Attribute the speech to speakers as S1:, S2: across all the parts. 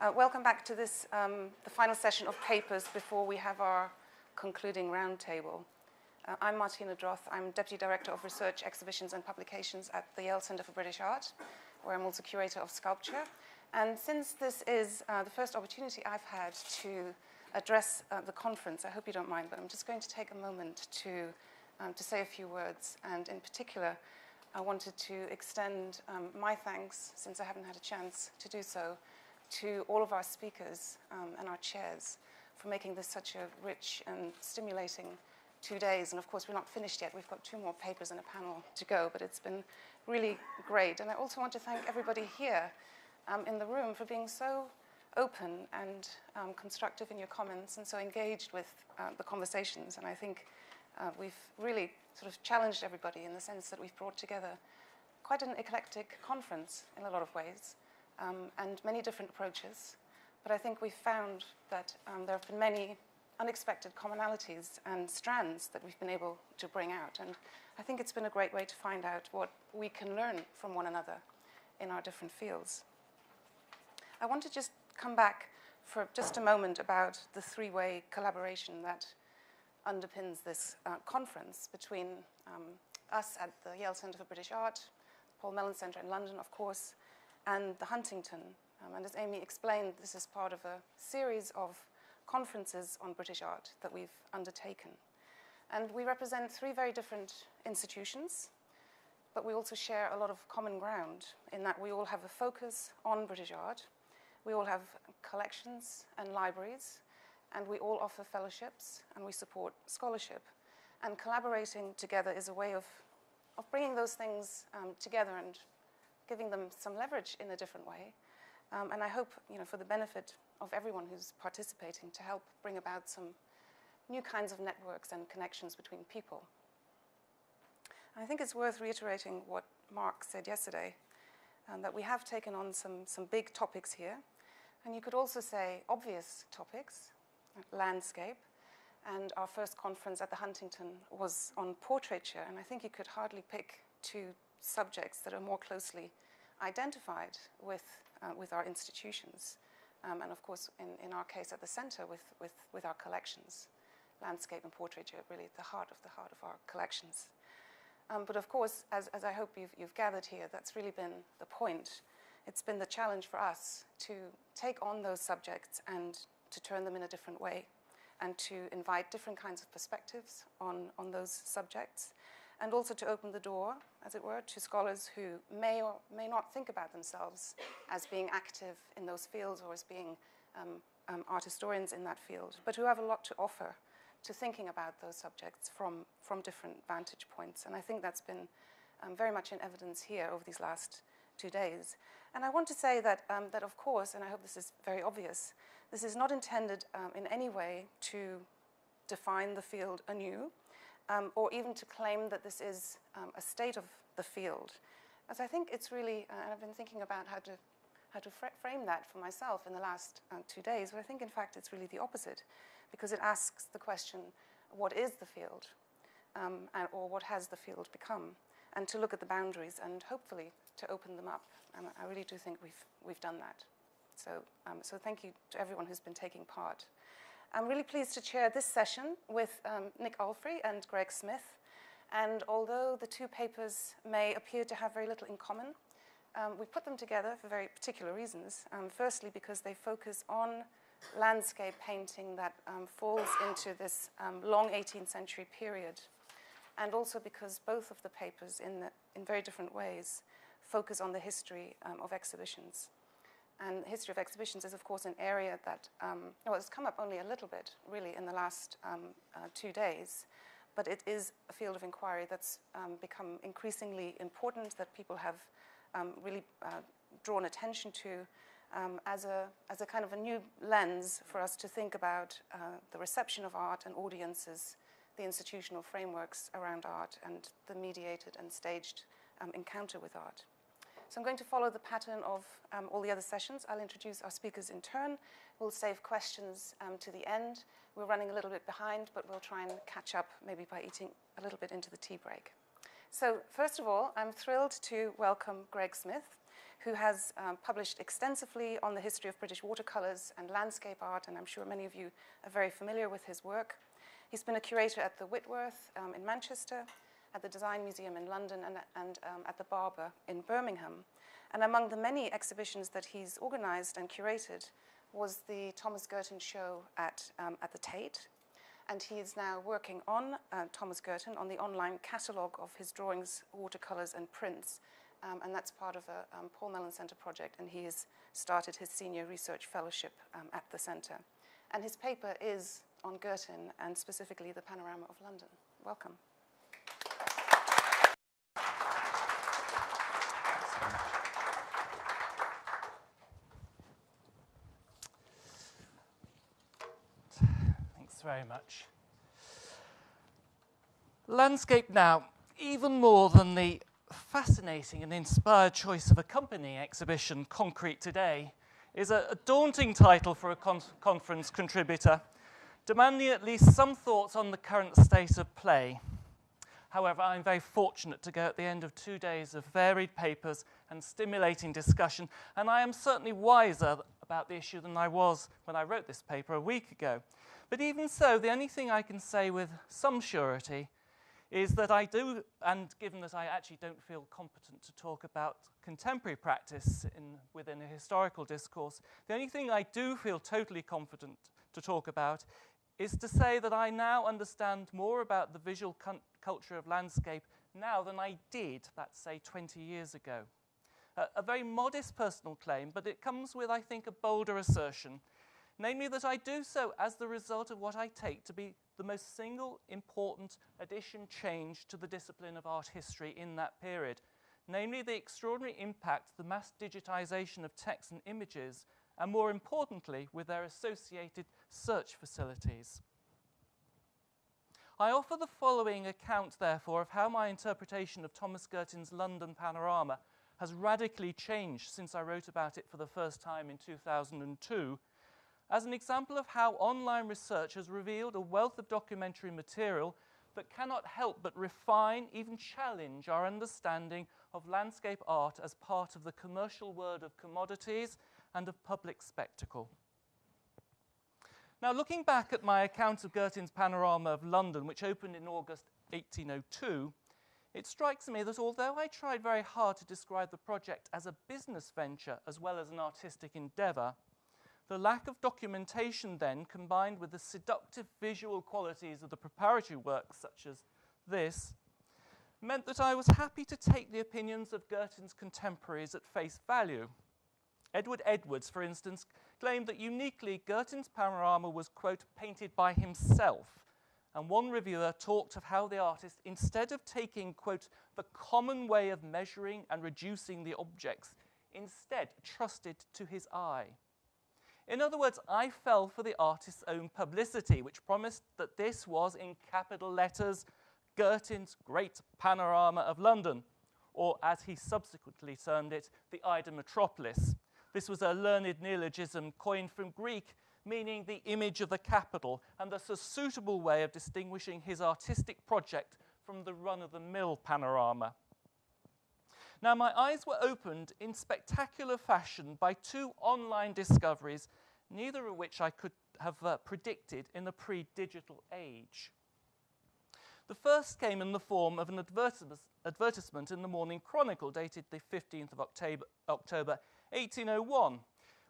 S1: Welcome back to this, the final session of papers before we have our concluding roundtable. I'm Martina Droth. I'm Deputy Director of Research, Exhibitions and Publications at the Yale Center for British Art, where I'm also Curator of Sculpture. And since this is the first opportunity I've had to address the conference, I hope you don't mind, but I'm just going to take a moment to say a few words. And in particular, I wanted to extend my thanks, since I haven't had a chance to do so, to all of our speakers and our chairs for making this such a rich and stimulating 2 days. And of course, we're not finished yet. We've got 2 more papers and a panel to go, but it's been really great. And I also want to thank everybody here in the room for being so open and constructive in your comments and so engaged with the conversations. And I think we've really sort of challenged everybody in the sense that we've brought together quite an eclectic conference in a lot of ways. And many different approaches. But I think we've found that there have been many unexpected commonalities and strands that we've been able to bring out. And I think it's been a great way to find out what we can learn from one another in our different fields. I want to just come back for just a moment about the 3-way collaboration that underpins this conference between us at the Yale Center for British Art, Paul Mellon Center in London, of course, and the Huntington. And as Amy explained, this is part of a series of conferences on British art that we've undertaken. And we represent 3 very different institutions, but we also share a lot of common ground in that we all have a focus on British art, we all have collections and libraries, and we all offer fellowships, and we support scholarship. And collaborating together is a way of bringing those things together and giving them some leverage in a different way. And I hope, for the benefit of everyone who's participating, to help bring about some new kinds of networks and connections between people. And I think it's worth reiterating what Mark said yesterday, that we have taken on some big topics here. And you could also say obvious topics, like landscape. And our first conference at the Huntington was on portraiture. And I think you could hardly pick 2 subjects that are more closely identified with our institutions, and of course, in our case at the center, with our collections. Landscape and portraiture are really at the heart of our collections. But of course, as I hope you've gathered here, that's really been the point. It's been the challenge for us to take on those subjects and to turn them in a different way, and to invite different kinds of perspectives on those subjects. And also to open the door, as it were, to scholars who may or may not think about themselves as being active in those fields or as being art historians in that field, but who have a lot to offer to thinking about those subjects from different vantage points. And I think that's been very much in evidence here over these last 2 days. And I want to say that, that of course, and I hope this is very obvious, this is not intended in any way to define the field anew, or even to claim that this is a state of the field. As I think it's really, and I've been thinking about how to frame that for myself in the last 2 days, but I think in fact it's really the opposite, because it asks the question, what is the field? Or what has the field become? And to look at the boundaries and hopefully to open them up. And I really do think we've done that. So thank you to everyone who's been taking part. I'm really pleased to chair this session with Nick Alfrey and Greg Smith. And although the 2 papers may appear to have very little in common, we put them together for very particular reasons. Firstly, because they focus on landscape painting that falls into this long 18th century period. And also because both of the papers, in very different ways, focus on the history of exhibitions. And the history of exhibitions is, of course, an area that it's come up only a little bit, really, in the last 2 days. But it is a field of inquiry that's become increasingly important, that people have really drawn attention to as a kind of a new lens for us to think about the reception of art and audiences, the institutional frameworks around art, and the mediated and staged encounter with art. So I'm going to follow the pattern of all the other sessions. I'll introduce our speakers in turn. We'll save questions to the end. We're running a little bit behind, but we'll try and catch up maybe by eating a little bit into the tea break. So first of all, I'm thrilled to welcome Greg Smith, who has published extensively on the history of British watercolours and landscape art, and I'm sure many of you are very familiar with his work. He's been a curator at the Whitworth in Manchester, at the Design Museum in London, and at the Barber in Birmingham. And among the many exhibitions that he's organised and curated was the Thomas Girton show at the Tate. And he is now working on, Thomas Girton, on the online catalogue of his drawings, watercolours and prints. And that's part of a Paul Mellon Centre project, and he has started his senior research fellowship at the centre. And his paper is on Girton, and specifically the Panorama of London. Welcome.
S2: Thanks very much. Landscape now, even more than the fascinating and inspired choice of accompanying exhibition, Concrete Today, is a daunting title for a conference contributor, demanding at least some thoughts on the current state of play. However, I'm very fortunate to go at the end of 2 days of varied papers and stimulating discussion, and I am certainly wiser about the issue than I was when I wrote this paper a week ago. But even so, the only thing I can say with some surety is that I do, and given that I actually don't feel competent to talk about contemporary practice within a historical discourse, the only thing I do feel totally confident to talk about is to say that I now understand more about the visual culture of landscape now than I did, let's say, 20 years ago. A very modest personal claim, but it comes with, I think, a bolder assertion, namely that I do so as the result of what I take to be the most single important change to the discipline of art history in that period, namely the extraordinary impact the mass digitization of text and images, and more importantly, with their associated search facilities. I offer the following account, therefore, of how my interpretation of Thomas Girton's London panorama has radically changed since I wrote about it for the first time in 2002, as an example of how online research has revealed a wealth of documentary material that cannot help but refine, even challenge our understanding of landscape art as part of the commercial world of commodities and of public spectacle. Now, looking back at my account of Girton's Panorama of London, which opened in August 1802, it strikes me that although I tried very hard to describe the project as a business venture as well as an artistic endeavour, the lack of documentation then, combined with the seductive visual qualities of the preparatory works such as this, meant that I was happy to take the opinions of Girton's contemporaries at face value. Edward Edwards, for instance, claimed that uniquely Girton's panorama was, quote, painted by himself, and one reviewer talked of how the artist, instead of taking, quote, the common way of measuring and reducing the objects, instead trusted to his eye. In other words, I fell for the artist's own publicity, which promised that this was, in capital letters, Girton's great panorama of London, or as he subsequently termed it, the Ida Metropolis. This was a learned neologism coined from Greek, meaning the image of the capital, and thus a suitable way of distinguishing his artistic project from the run-of-the-mill panorama. Now, my eyes were opened in spectacular fashion by two online discoveries, neither of which I could have predicted in a pre-digital age. The first came in the form of an advertisement in the Morning Chronicle, dated the 15th of October 1801,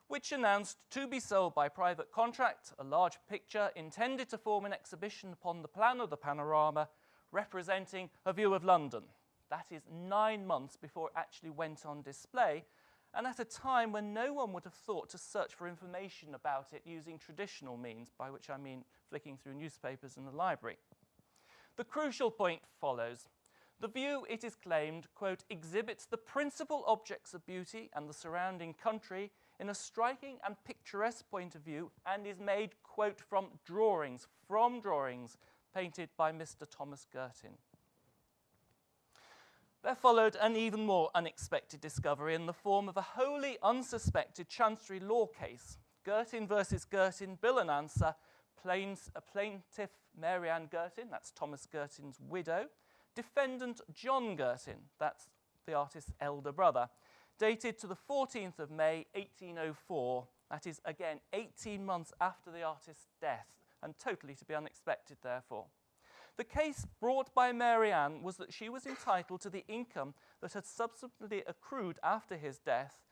S2: which announced to be sold by private contract a large picture intended to form an exhibition upon the plan of the panorama, representing a view of London. That is 9 months before it actually went on display, and at a time when no one would have thought to search for information about it using traditional means, by which I mean flicking through newspapers in the library. The crucial point follows. The view, it is claimed, quote, exhibits the principal objects of beauty and the surrounding country in a striking and picturesque point of view, and is made, quote, from drawings painted by Mr. Thomas Girton. There followed an even more unexpected discovery in the form of a wholly unsuspected chancery law case, Girton versus Girton, bill and answer, plaintiff Mary Ann Girton, that's Thomas Girton's widow, defendant John Girton, that's the artist's elder brother, dated to the 14th of May 1804. That is, again, 18 months after the artist's death, and totally to be unexpected, therefore. The case brought by Mary Ann was that she was entitled to the income that had subsequently accrued after his death,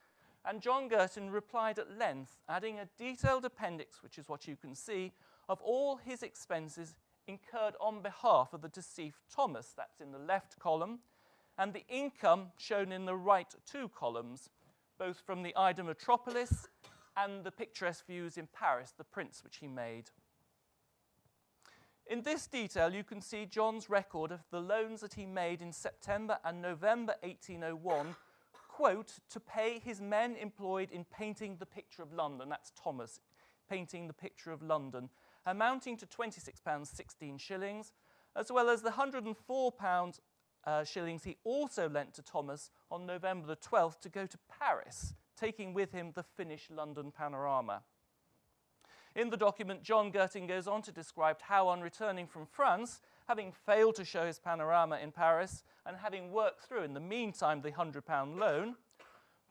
S2: and John Girton replied at length, adding a detailed appendix, which is what you can see, of all his expenses incurred on behalf of the deceased Thomas. That's in the left column, and the income shown in the right two columns, both from the Ida Metropolis and the picturesque views in Paris, the prints which he made. In this detail, you can see John's record of the loans that he made in September and November 1801, quote, to pay his men employed in painting the picture of London. That's Thomas, painting the picture of London, amounting to £26.16, as well as the £104 shillings he also lent to Thomas on November the 12th to go to Paris, taking with him the finished London panorama. In the document, John Girton goes on to describe how, on returning from France, having failed to show his panorama in Paris and having worked through, in the meantime, the £100 loan,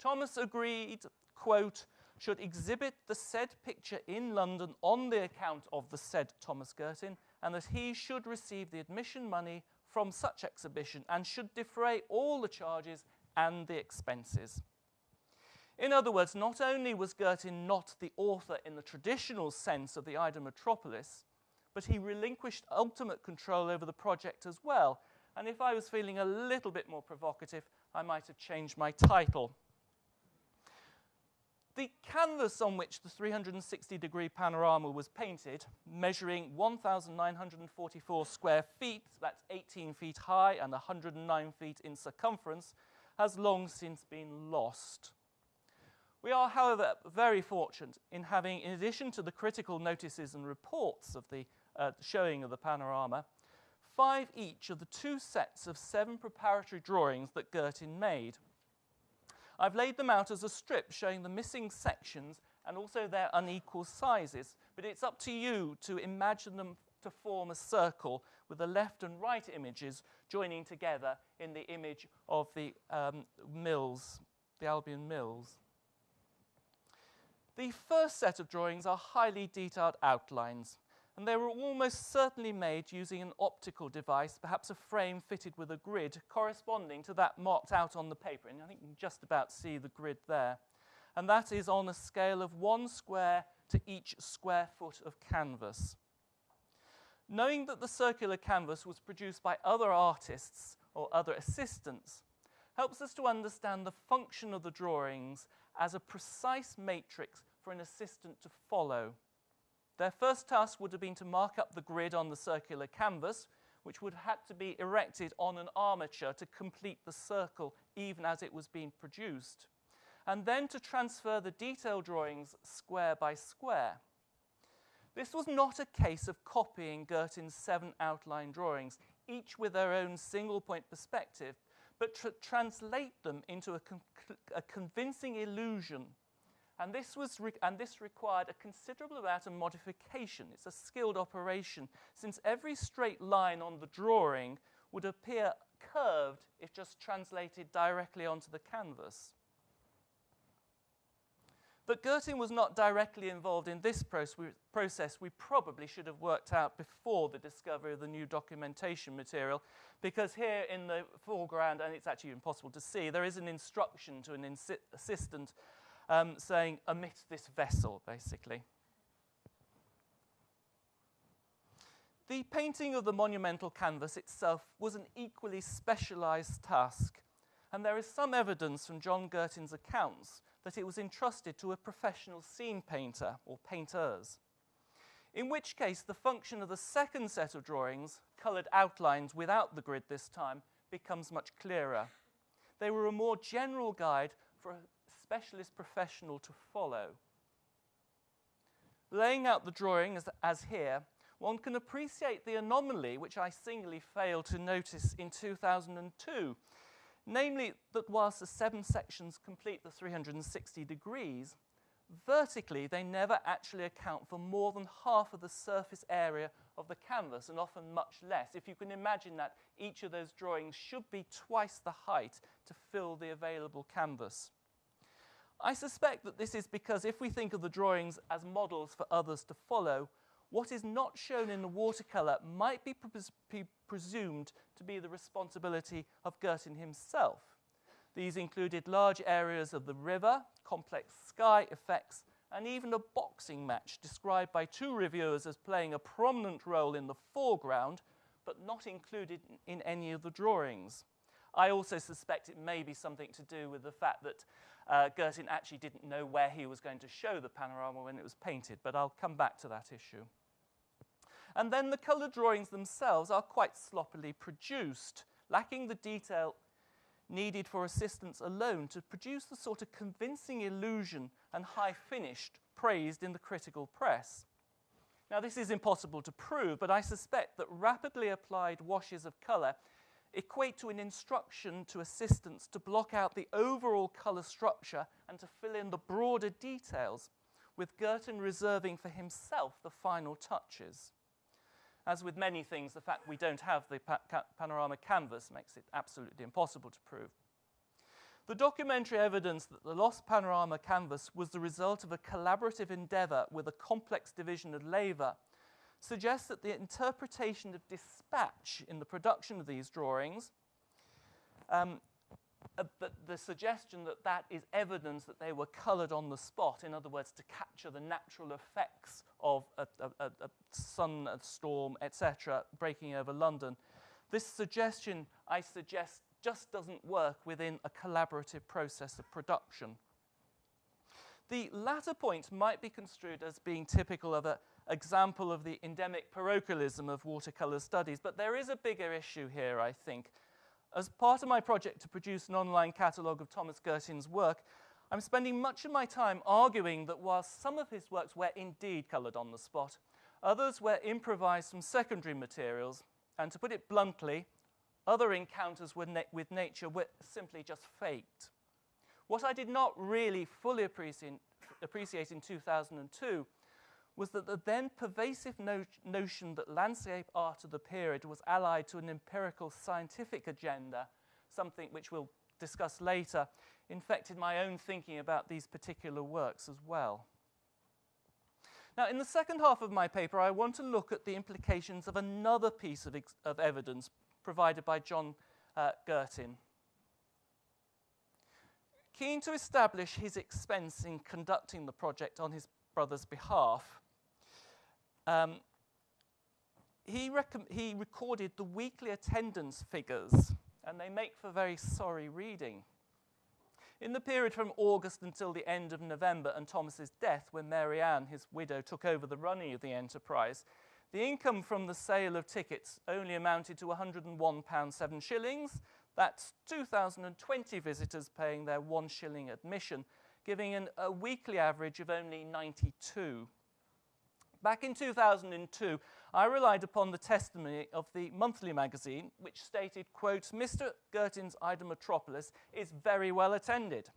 S2: Thomas agreed, quote, should exhibit the said picture in London on the account of the said Thomas Girton, and that he should receive the admission money from such exhibition and should defray all the charges and the expenses. In other words, not only was Girton not the author in the traditional sense of the Ida Metropolis, but he relinquished ultimate control over the project as well. And if I was feeling a little bit more provocative, I might have changed my title. The canvas on which the 360-degree panorama was painted, measuring 1,944 square feet, that's 18 feet high and 109 feet in circumference, has long since been lost. We are, however, very fortunate in having, in addition to the critical notices and reports of the showing of the panorama, 5 each of the 2 sets of 7 preparatory drawings that Girton made. I've laid them out as a strip showing the missing sections and also their unequal sizes, but it's up to you to imagine them to form a circle with the left and right images joining together in the image of the mills, the Albion Mills. The first set of drawings are highly detailed outlines, and they were almost certainly made using an optical device, perhaps a frame fitted with a grid corresponding to that marked out on the paper. And I think you can just about see the grid there. And that is on a scale of 1 square to each square foot of canvas. Knowing that the circular canvas was produced by other artists or other assistants helps us to understand the function of the drawings as a precise matrix for an assistant to follow. Their first task would have been to mark up the grid on the circular canvas, which would have had to be erected on an armature to complete the circle even as it was being produced, and then to transfer the detailed drawings square by square. This was not a case of copying Girton's 7 outline drawings, each with their own single-point perspective, but to translate them into a convincing illusion. And this required a considerable amount of modification. It's a skilled operation, since every straight line on the drawing would appear curved if just translated directly onto the canvas. That Girton was not directly involved in this process we probably should have worked out before the discovery of the new documentation material, because here in the foreground, and it's actually impossible to see, there is an instruction to an assistant saying, omit this vessel, basically. The painting of the monumental canvas itself was an equally specialised task, and there is some evidence from John Girton's accounts that it was entrusted to a professional scene painter or painters, in which case the function of the second set of drawings, coloured outlines without the grid this time, becomes much clearer. They were a more general guide for a specialist professional to follow. Laying out the drawing as here, one can appreciate the anomaly which I singly failed to notice in 2002, namely that whilst the 7 sections complete the 360 degrees, vertically they never actually account for more than half of the surface area of the canvas, and often much less. If you can imagine that, each of those drawings should be twice the height to fill the available canvas. I suspect that this is because if we think of the drawings as models for others to follow, what is not shown in the watercolour might be presumed to be the responsibility of Girtin himself. These included large areas of the river, complex sky effects, and even a boxing match described by two reviewers as playing a prominent role in the foreground, but not included in any of the drawings. I also suspect it may be something to do with the fact that Girtin actually didn't know where he was going to show the panorama when it was painted, but I'll come back to that issue. And then the colour drawings themselves are quite sloppily produced, lacking the detail needed for assistance alone to produce the sort of convincing illusion and high finish praised in the critical press. Now, this is impossible to prove, but I suspect that rapidly applied washes of colour equate to an instruction to assistants to block out the overall colour structure and to fill in the broader details, with Girtin reserving for himself the final touches. As with many things, the fact we don't have the panorama canvas makes it absolutely impossible to prove. The documentary evidence that the lost panorama canvas was the result of a collaborative endeavour with a complex division of labour suggests that the interpretation of dispatch in the production of these drawings, the suggestion that that is evidence that they were coloured on the spot, in other words, to capture the natural effects of a sun, a storm, etc., breaking over London. This suggestion, I suggest, just doesn't work within a collaborative process of production. The latter point might be construed as being typical of an example of the endemic parochialism of watercolour studies, but there is a bigger issue here, I think. As part of my project to produce an online catalogue of Thomas Girtin's work, I'm spending much of my time arguing that while some of his works were indeed coloured on the spot, others were improvised from secondary materials, and to put it bluntly, other encounters with nature were simply just faked. What I did not really fully appreciate in 2002 was that the then pervasive notion that landscape art of the period was allied to an empirical scientific agenda, something which we'll discuss later, infected my own thinking about these particular works as well. Now, in the second half of my paper, I want to look at the implications of another piece of evidence provided by John Girtin. Keen to establish his expense in conducting the project on his brother's behalf, he recorded the weekly attendance figures, and they make for very sorry reading. In the period from August until the end of November and Thomas's death, when Mary Ann, his widow, took over the running of the enterprise, the income from the sale of tickets only amounted to £101.07. That's 2,020 visitors paying their 1 shilling admission, giving a weekly average of only 92. Back in 2002, I relied upon the testimony of the monthly magazine, which stated, quote, "Mr. Girtin's Ida Metropolis is very well attended."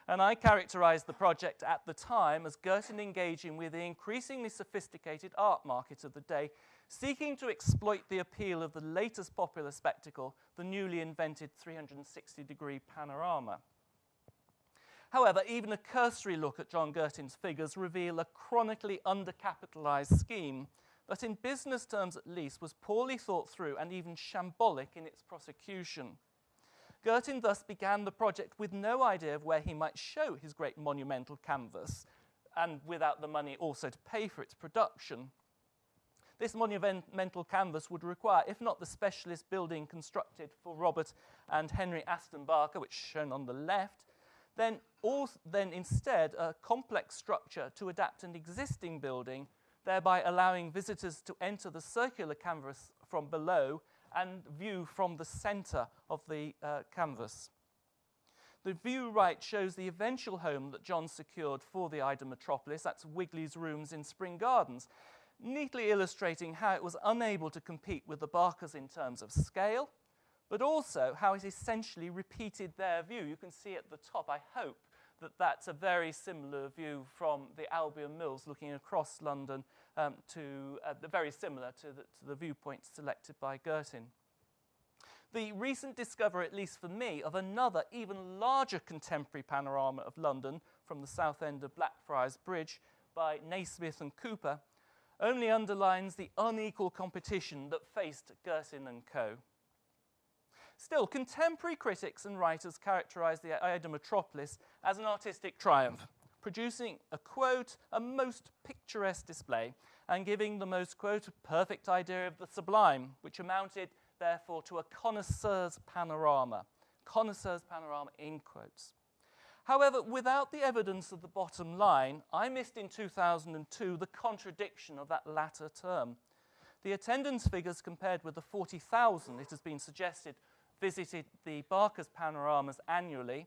S2: And I characterized the project at the time as Girtin engaging with the increasingly sophisticated art market of the day, seeking to exploit the appeal of the latest popular spectacle, the newly invented 360-degree panorama. However, even a cursory look at John Girtin's figures reveal a chronically undercapitalized scheme that, in business terms at least, was poorly thought through and even shambolic in its prosecution. Girtin thus began the project with no idea of where he might show his great monumental canvas, and without the money also to pay for its production. This monumental canvas would require, if not the specialist building constructed for Robert and Henry Aston Barker, which is shown on the left, then instead a complex structure to adapt an existing building, thereby allowing visitors to enter the circular canvas from below and view from the centre of the canvas. The view right shows the eventual home that John secured for the Ida Metropolis, that's Wigley's Rooms in Spring Gardens, neatly illustrating how it was unable to compete with the Barkers in terms of scale, but also how it essentially repeated their view. You can see at the top, I hope, that that's a very similar view from the Albion Mills looking across London, very similar to the viewpoint selected by Girtin. The recent discovery, at least for me, of another, even larger contemporary panorama of London from the south end of Blackfriars Bridge by Naismith and Cooper only underlines the unequal competition that faced Girtin and Co. Still, contemporary critics and writers characterise the Aida Metropolis as an artistic triumph, producing a, quote, a most picturesque display and giving the most, quote, perfect idea of the sublime, which amounted, therefore, to a connoisseur's panorama. Connoisseur's panorama, in quotes. However, without the evidence of the bottom line, I missed in 2002 the contradiction of that latter term. The attendance figures compared with the 40,000, it has been suggested, visited the Barker's panoramas annually,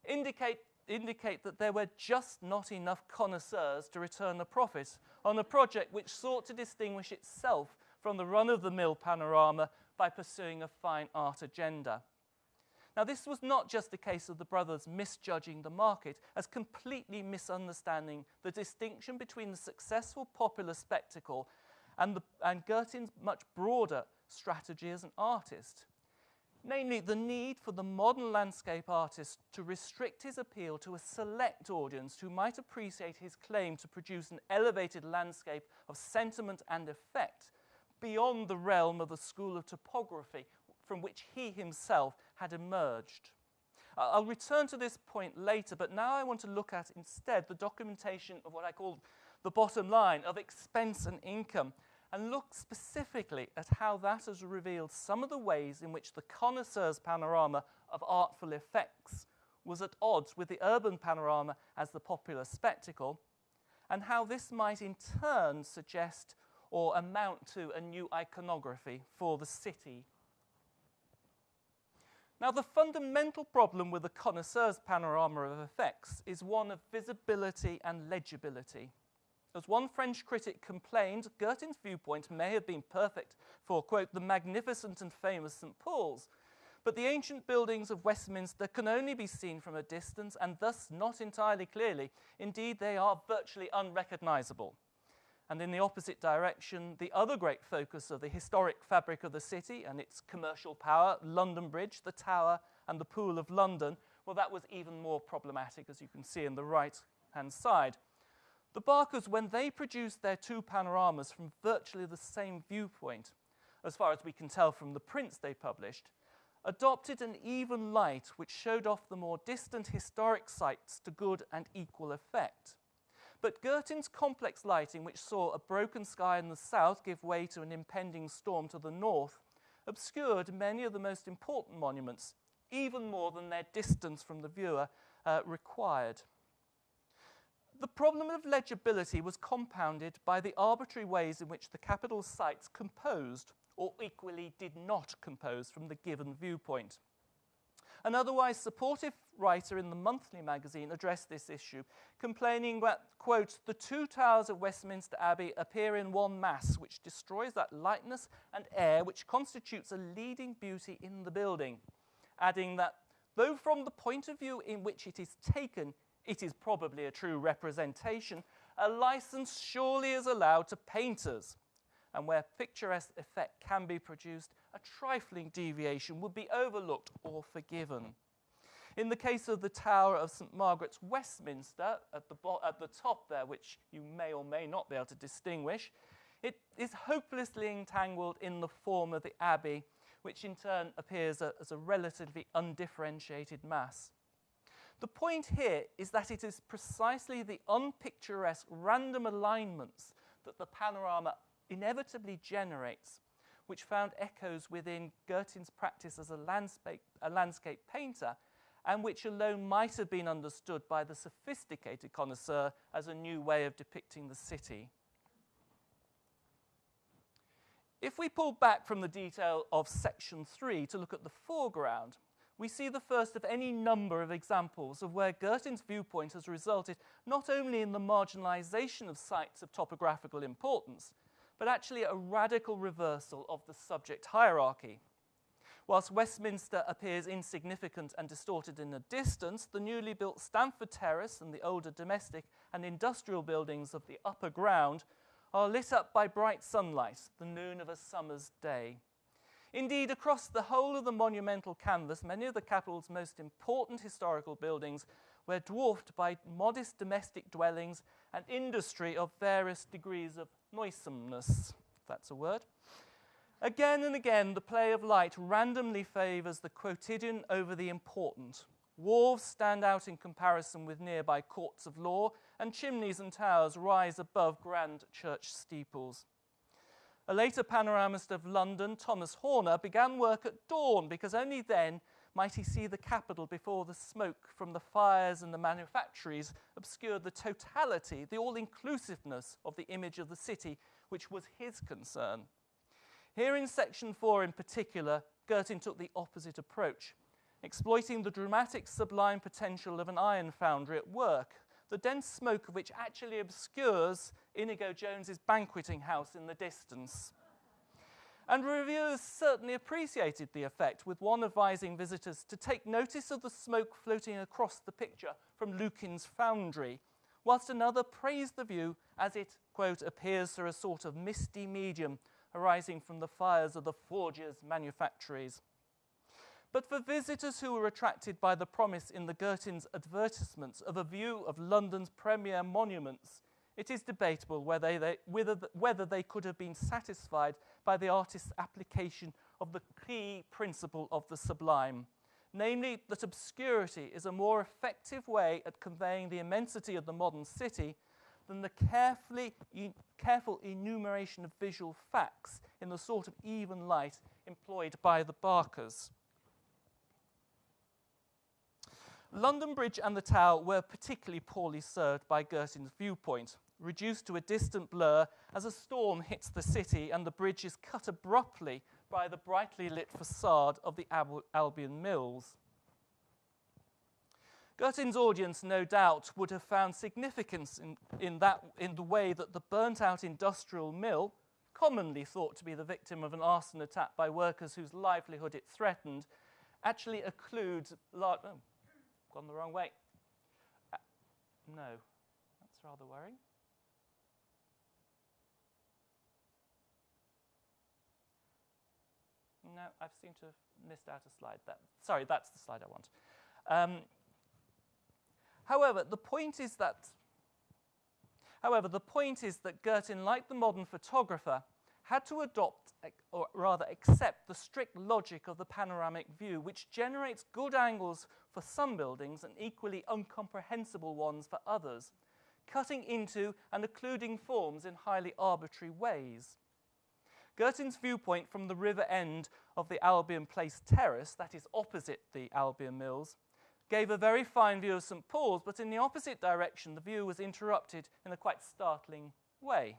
S2: indicate that there were just not enough connoisseurs to return a profit on a project which sought to distinguish itself from the run-of-the-mill panorama by pursuing a fine art agenda. Now, this was not just a case of the brothers misjudging the market as completely misunderstanding the distinction between the successful popular spectacle and Girtin's much broader strategy as an artist. Namely, the need for the modern landscape artist to restrict his appeal to a select audience who might appreciate his claim to produce an elevated landscape of sentiment and effect beyond the realm of the school of topography from which he himself had emerged. I'll return to this point later, but now I want to look at instead the documentation of what I call the bottom line of expense and income, and look specifically at how that has revealed some of the ways in which the connoisseur's panorama of artful effects was at odds with the urban panorama as the popular spectacle, and how this might in turn suggest or amount to a new iconography for the city. Now, the fundamental problem with the connoisseur's panorama of effects is one of visibility and legibility. As one French critic complained, Girtin's viewpoint may have been perfect for, quote, the magnificent and famous St. Paul's, but the ancient buildings of Westminster can only be seen from a distance and thus not entirely clearly. Indeed, they are virtually unrecognisable. And in the opposite direction, the other great focus of the historic fabric of the city and its commercial power, London Bridge, the Tower, and the Pool of London, well, that was even more problematic, as you can see on the right-hand side. The Barkers, when they produced their two panoramas from virtually the same viewpoint, as far as we can tell from the prints they published, adopted an even light which showed off the more distant historic sites to good and equal effect. But Girtin's complex lighting, which saw a broken sky in the south give way to an impending storm to the north, obscured many of the most important monuments, even more than their distance from the viewer required. The problem of legibility was compounded by the arbitrary ways in which the capital sites composed, or equally did not compose, from the given viewpoint. An otherwise supportive writer in the Monthly magazine addressed this issue, complaining that, quote, the two towers of Westminster Abbey appear in one mass, which destroys that lightness and air which constitutes a leading beauty in the building, adding that, though from the point of view in which it is taken, it is probably a true representation, a license surely is allowed to painters, and where picturesque effect can be produced, a trifling deviation would be overlooked or forgiven. In the case of the Tower of St. Margaret's, Westminster, at the top there, which you may or may not be able to distinguish, it is hopelessly entangled in the form of the Abbey, which in turn appears as a relatively undifferentiated mass. The point here is that it is precisely the unpicturesque random alignments that the panorama inevitably generates, which found echoes within Girtin's practice as a landscape painter, and which alone might have been understood by the sophisticated connoisseur as a new way of depicting the city. If we pull back from the detail of section 3 to look at the foreground, we see the first of any number of examples of where Girtin's viewpoint has resulted not only in the marginalization of sites of topographical importance, but actually a radical reversal of the subject hierarchy. Whilst Westminster appears insignificant and distorted in the distance, the newly built Stamford Terrace and the older domestic and industrial buildings of the upper ground are lit up by bright sunlight, the noon of a summer's day. Indeed, across the whole of the monumental canvas, many of the capital's most important historical buildings were dwarfed by modest domestic dwellings and industry of various degrees of noisomeness, if that's a word. Again and again, the play of light randomly favours the quotidian over the important. Wharves stand out in comparison with nearby courts of law, and chimneys and towers rise above grand church steeples. A later panoramist of London, Thomas Horner, began work at dawn because only then might he see the capital before the smoke from the fires and the manufactories obscured the totality, the all-inclusiveness of the image of the city, which was his concern. Here in section 4 in particular, Girtin took the opposite approach, exploiting the dramatic sublime potential of an iron foundry at work, the dense smoke of which actually obscures Inigo Jones's banqueting house in the distance. And reviewers certainly appreciated the effect, with one advising visitors to take notice of the smoke floating across the picture from Lukin's foundry, whilst another praised the view as it, quote, appears through a sort of misty medium arising from the fires of the forges' manufactories. But for visitors who were attracted by the promise in the Girtin's advertisements of a view of London's premier monuments, it is debatable whether they could have been satisfied by the artist's application of the key principle of the sublime, namely that obscurity is a more effective way at conveying the immensity of the modern city than the careful enumeration of visual facts in the sort of even light employed by the Barkers. London Bridge and the Tower were particularly poorly served by Girtin's viewpoint, reduced to a distant blur as a storm hits the city and the bridge is cut abruptly by the brightly lit facade of the Albion Mills. Girtin's audience, no doubt, would have found significance in the way that the burnt-out industrial mill, commonly thought to be the victim of an arson attack by workers whose livelihood it threatened, actually occludes large... Oh, gone the wrong way. No, that's rather worrying. No, I seem to have missed out a slide there. Sorry, that's the slide I want. However, the point is that Girtin, like the modern photographer, had to adopt, or rather accept, the strict logic of the panoramic view, which generates good angles for some buildings and equally incomprehensible ones for others, cutting into and occluding forms in highly arbitrary ways. Girtin's viewpoint from the river end of the Albion Place Terrace, that is opposite the Albion Mills, gave a very fine view of St. Paul's, but in the opposite direction the view was interrupted in a quite startling way.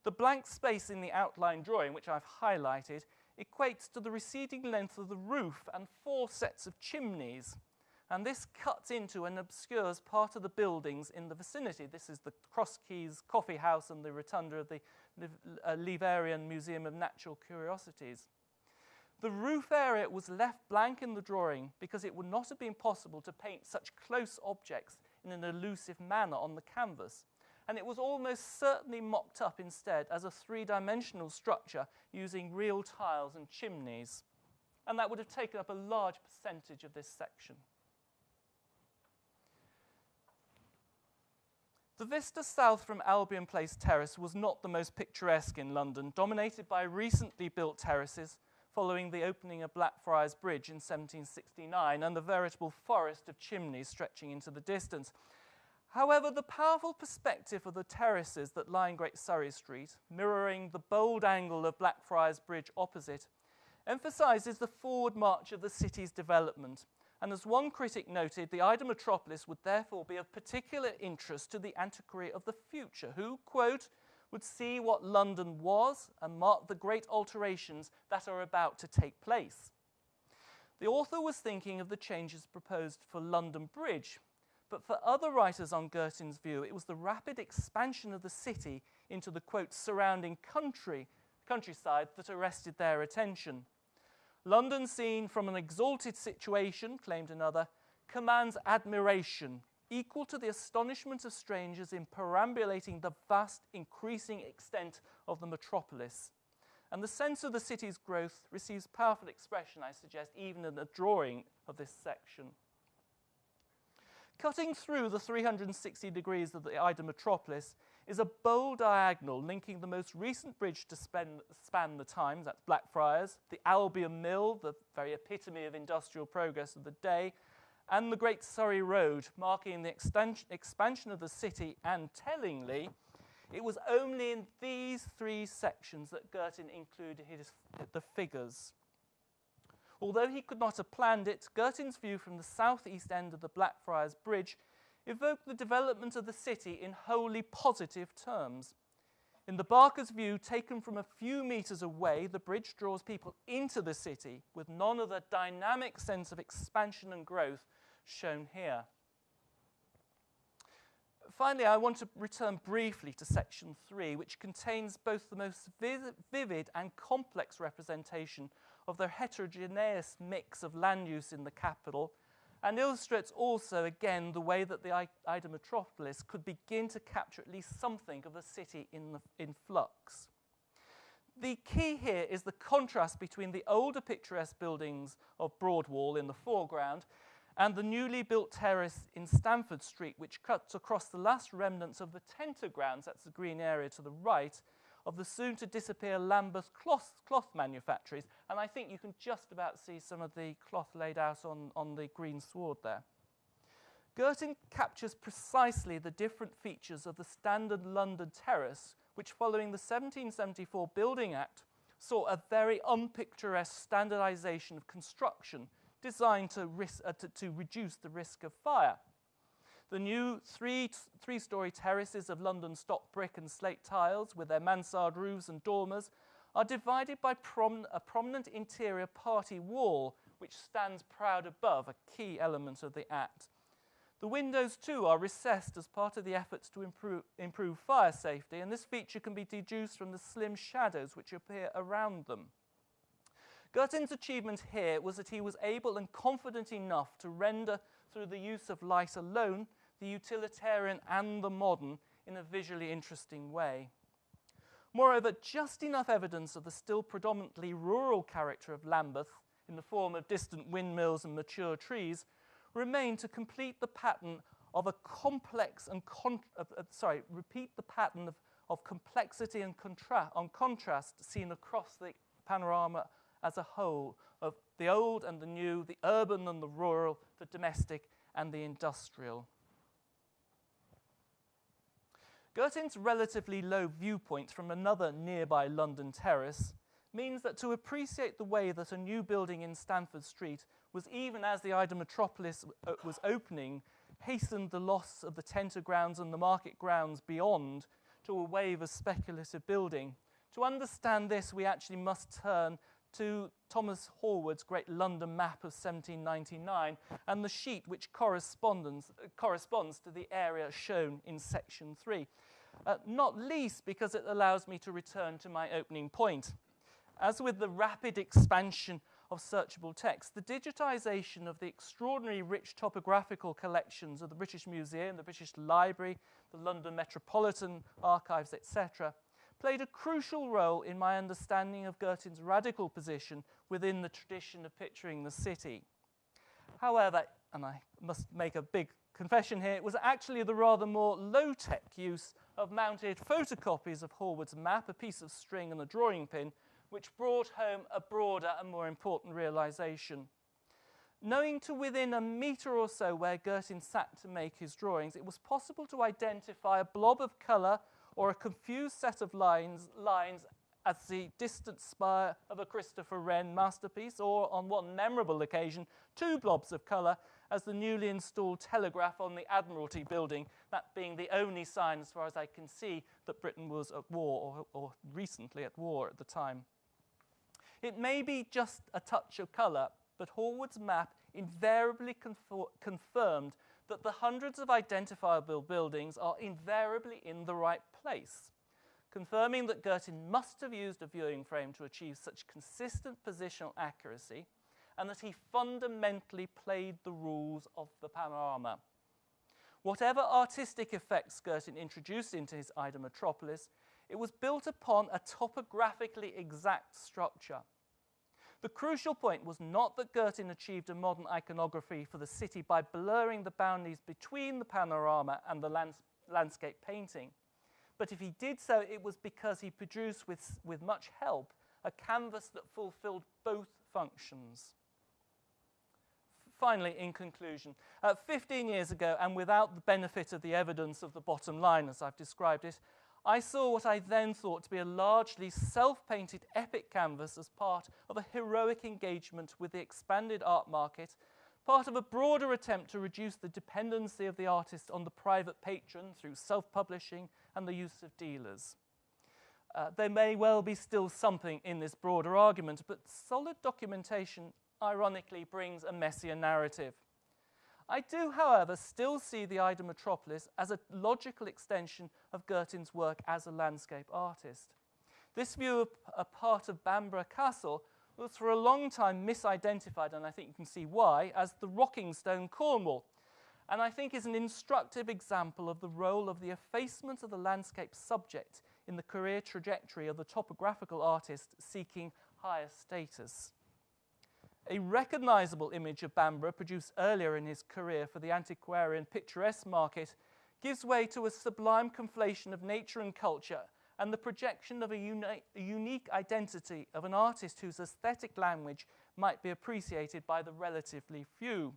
S2: The blank space in the outline drawing, which I've highlighted, equates to the receding length of the roof and 4 sets of chimneys, and this cuts into and obscures part of the buildings in the vicinity. This is the Cross Keys Coffee House and the rotunda of the Leverian Museum of Natural Curiosities. The roof area was left blank in the drawing because it would not have been possible to paint such close objects in an elusive manner on the canvas, and it was almost certainly mocked up instead as a 3-dimensional structure using real tiles and chimneys, and that would have taken up a large percentage of this section. The vista south from Albion Place Terrace was not the most picturesque in London, dominated by recently built terraces following the opening of Blackfriars Bridge in 1769 and the veritable forest of chimneys stretching into the distance. However, the powerful perspective of the terraces that line Great Surrey Street, mirroring the bold angle of Blackfriars Bridge opposite, emphasises the forward march of the city's development. And as one critic noted, the Ida metropolis would therefore be of particular interest to the antiquary of the future, who, quote, would see what London was and mark the great alterations that are about to take place. The author was thinking of the changes proposed for London Bridge, but for other writers on Girtin's view, it was the rapid expansion of the city into the, quote, surrounding countryside that arrested their attention. London, seen from an exalted situation, claimed another, commands admiration, equal to the astonishment of strangers in perambulating the vast, increasing extent of the metropolis. And the sense of the city's growth receives powerful expression, I suggest, even in the drawing of this section. Cutting through the 360 degrees of the Ida metropolis is a bold diagonal linking the most recent bridge to span the Thames, that's Blackfriars, the Albion Mill, the very epitome of industrial progress of the day, and the Great Surrey Road, marking the expansion of the city, and tellingly, it was only in these three sections that Girtin included the figures. Although he could not have planned it, Girtin's view from the southeast end of the Blackfriars Bridge evoked the development of the city in wholly positive terms. In the Barker's view, taken from a few metres away, the bridge draws people into the city with none of the dynamic sense of expansion and growth shown here. Finally, I want to return briefly to section 3, which contains both the most vivid and complex representation of the heterogeneous mix of land use in the capital, and illustrates also, again, the way that the Ida metropolis could begin to capture at least something of a city in flux. The key here is the contrast between the older picturesque buildings of Broadwall in the foreground and the newly built terrace in Stamford Street, which cuts across the last remnants of the Tenter grounds, that's the green area to the right, of the soon-to-disappear Lambeth cloth manufactories. And I think you can just about see some of the cloth laid out on the green sward there. Girtin captures precisely the different features of the standard London terrace, which following the 1774 Building Act saw a very unpicturesque standardisation of construction designed to reduce the risk of fire. The new three-storey terraces of London stock brick and slate tiles with their mansard roofs and dormers are divided by a prominent interior party wall which stands proud above, a key element of the Act. The windows too are recessed as part of the efforts to improve fire safety, and this feature can be deduced from the slim shadows which appear around them. Girtin's achievement here was that he was able and confident enough to render, through the use of light alone, the utilitarian and the modern in a visually interesting way. Moreover, just enough evidence of the still predominantly rural character of Lambeth, in the form of distant windmills and mature trees, remained to complete the pattern of a complex and repeat the pattern of complexity and contrast seen across the panorama as a whole, of the old and the new, the urban and the rural, the domestic and the industrial. Girtin's relatively low viewpoint from another nearby London terrace means that to appreciate the way that a new building in Stamford Street was, even as the Ida metropolis was opening, hastened the loss of the Tenter grounds and the market grounds beyond to a wave of speculative building. To understand this, we actually must turn to Thomas Horwood's great London map of 1799 and the sheet which corresponds to the area shown in section 3, not least because it allows me to return to my opening point. As with the rapid expansion of searchable text, the digitisation of the extraordinary rich topographical collections of the British Museum, the British Library, the London Metropolitan Archives, etc., played a crucial role in my understanding of Girtin's radical position within the tradition of picturing the city. However, and I must make a big confession here, it was actually the rather more low-tech use of mounted photocopies of Horwood's map, a piece of string and a drawing pin, which brought home a broader and more important realisation. Knowing to within a metre or so where Girtin sat to make his drawings, it was possible to identify a blob of colour or a confused set of lines as the distant spire of a Christopher Wren masterpiece, or on one memorable occasion, two blobs of colour as the newly installed telegraph on the Admiralty building, that being the only sign, as far as I can see, that Britain was at war, or recently at war at the time. It may be just a touch of colour, but Horwood's map invariably confirmed that the hundreds of identifiable buildings are invariably in the right place, confirming that Girtin must have used a viewing frame to achieve such consistent positional accuracy, and that he fundamentally played the rules of the panorama. Whatever artistic effects Girtin introduced into his Ida metropolis, it was built upon a topographically exact structure. The crucial point was not that Gertin achieved a modern iconography for the city by blurring the boundaries between the panorama and the landscape painting, but if he did so, it was because he produced with much help a canvas that fulfilled both functions. Finally, in conclusion, 15 years ago, and without the benefit of the evidence of the bottom line as I've described it, I saw what I then thought to be a largely self-painted epic canvas as part of a heroic engagement with the expanded art market, part of a broader attempt to reduce the dependency of the artist on the private patron through self-publishing and the use of dealers. There may well be still something in this broader argument, but solid documentation ironically brings a messier narrative. I do, however, still see the Ida Metropolis as a logical extension of Gertin's work as a landscape artist. This view of a part of Bamborough Castle was for a long time misidentified, and I think you can see why, as the Rocking Stone, Cornwall, and I think is an instructive example of the role of the effacement of the landscape subject in the career trajectory of the topographical artist seeking higher status. A recognisable image of Bamborough produced earlier in his career for the antiquarian picturesque market gives way to a sublime conflation of nature and culture and the projection of a unique identity of an artist whose aesthetic language might be appreciated by the relatively few.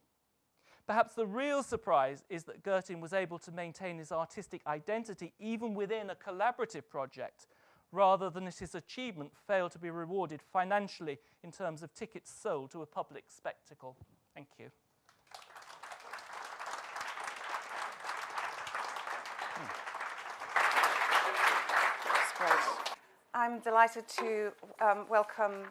S2: Perhaps the real surprise is that Gertin was able to maintain his artistic identity even within a collaborative project, rather than that his achievement failed to be rewarded financially in terms of tickets sold to a public spectacle. Thank you.
S1: That's great. I'm delighted to welcome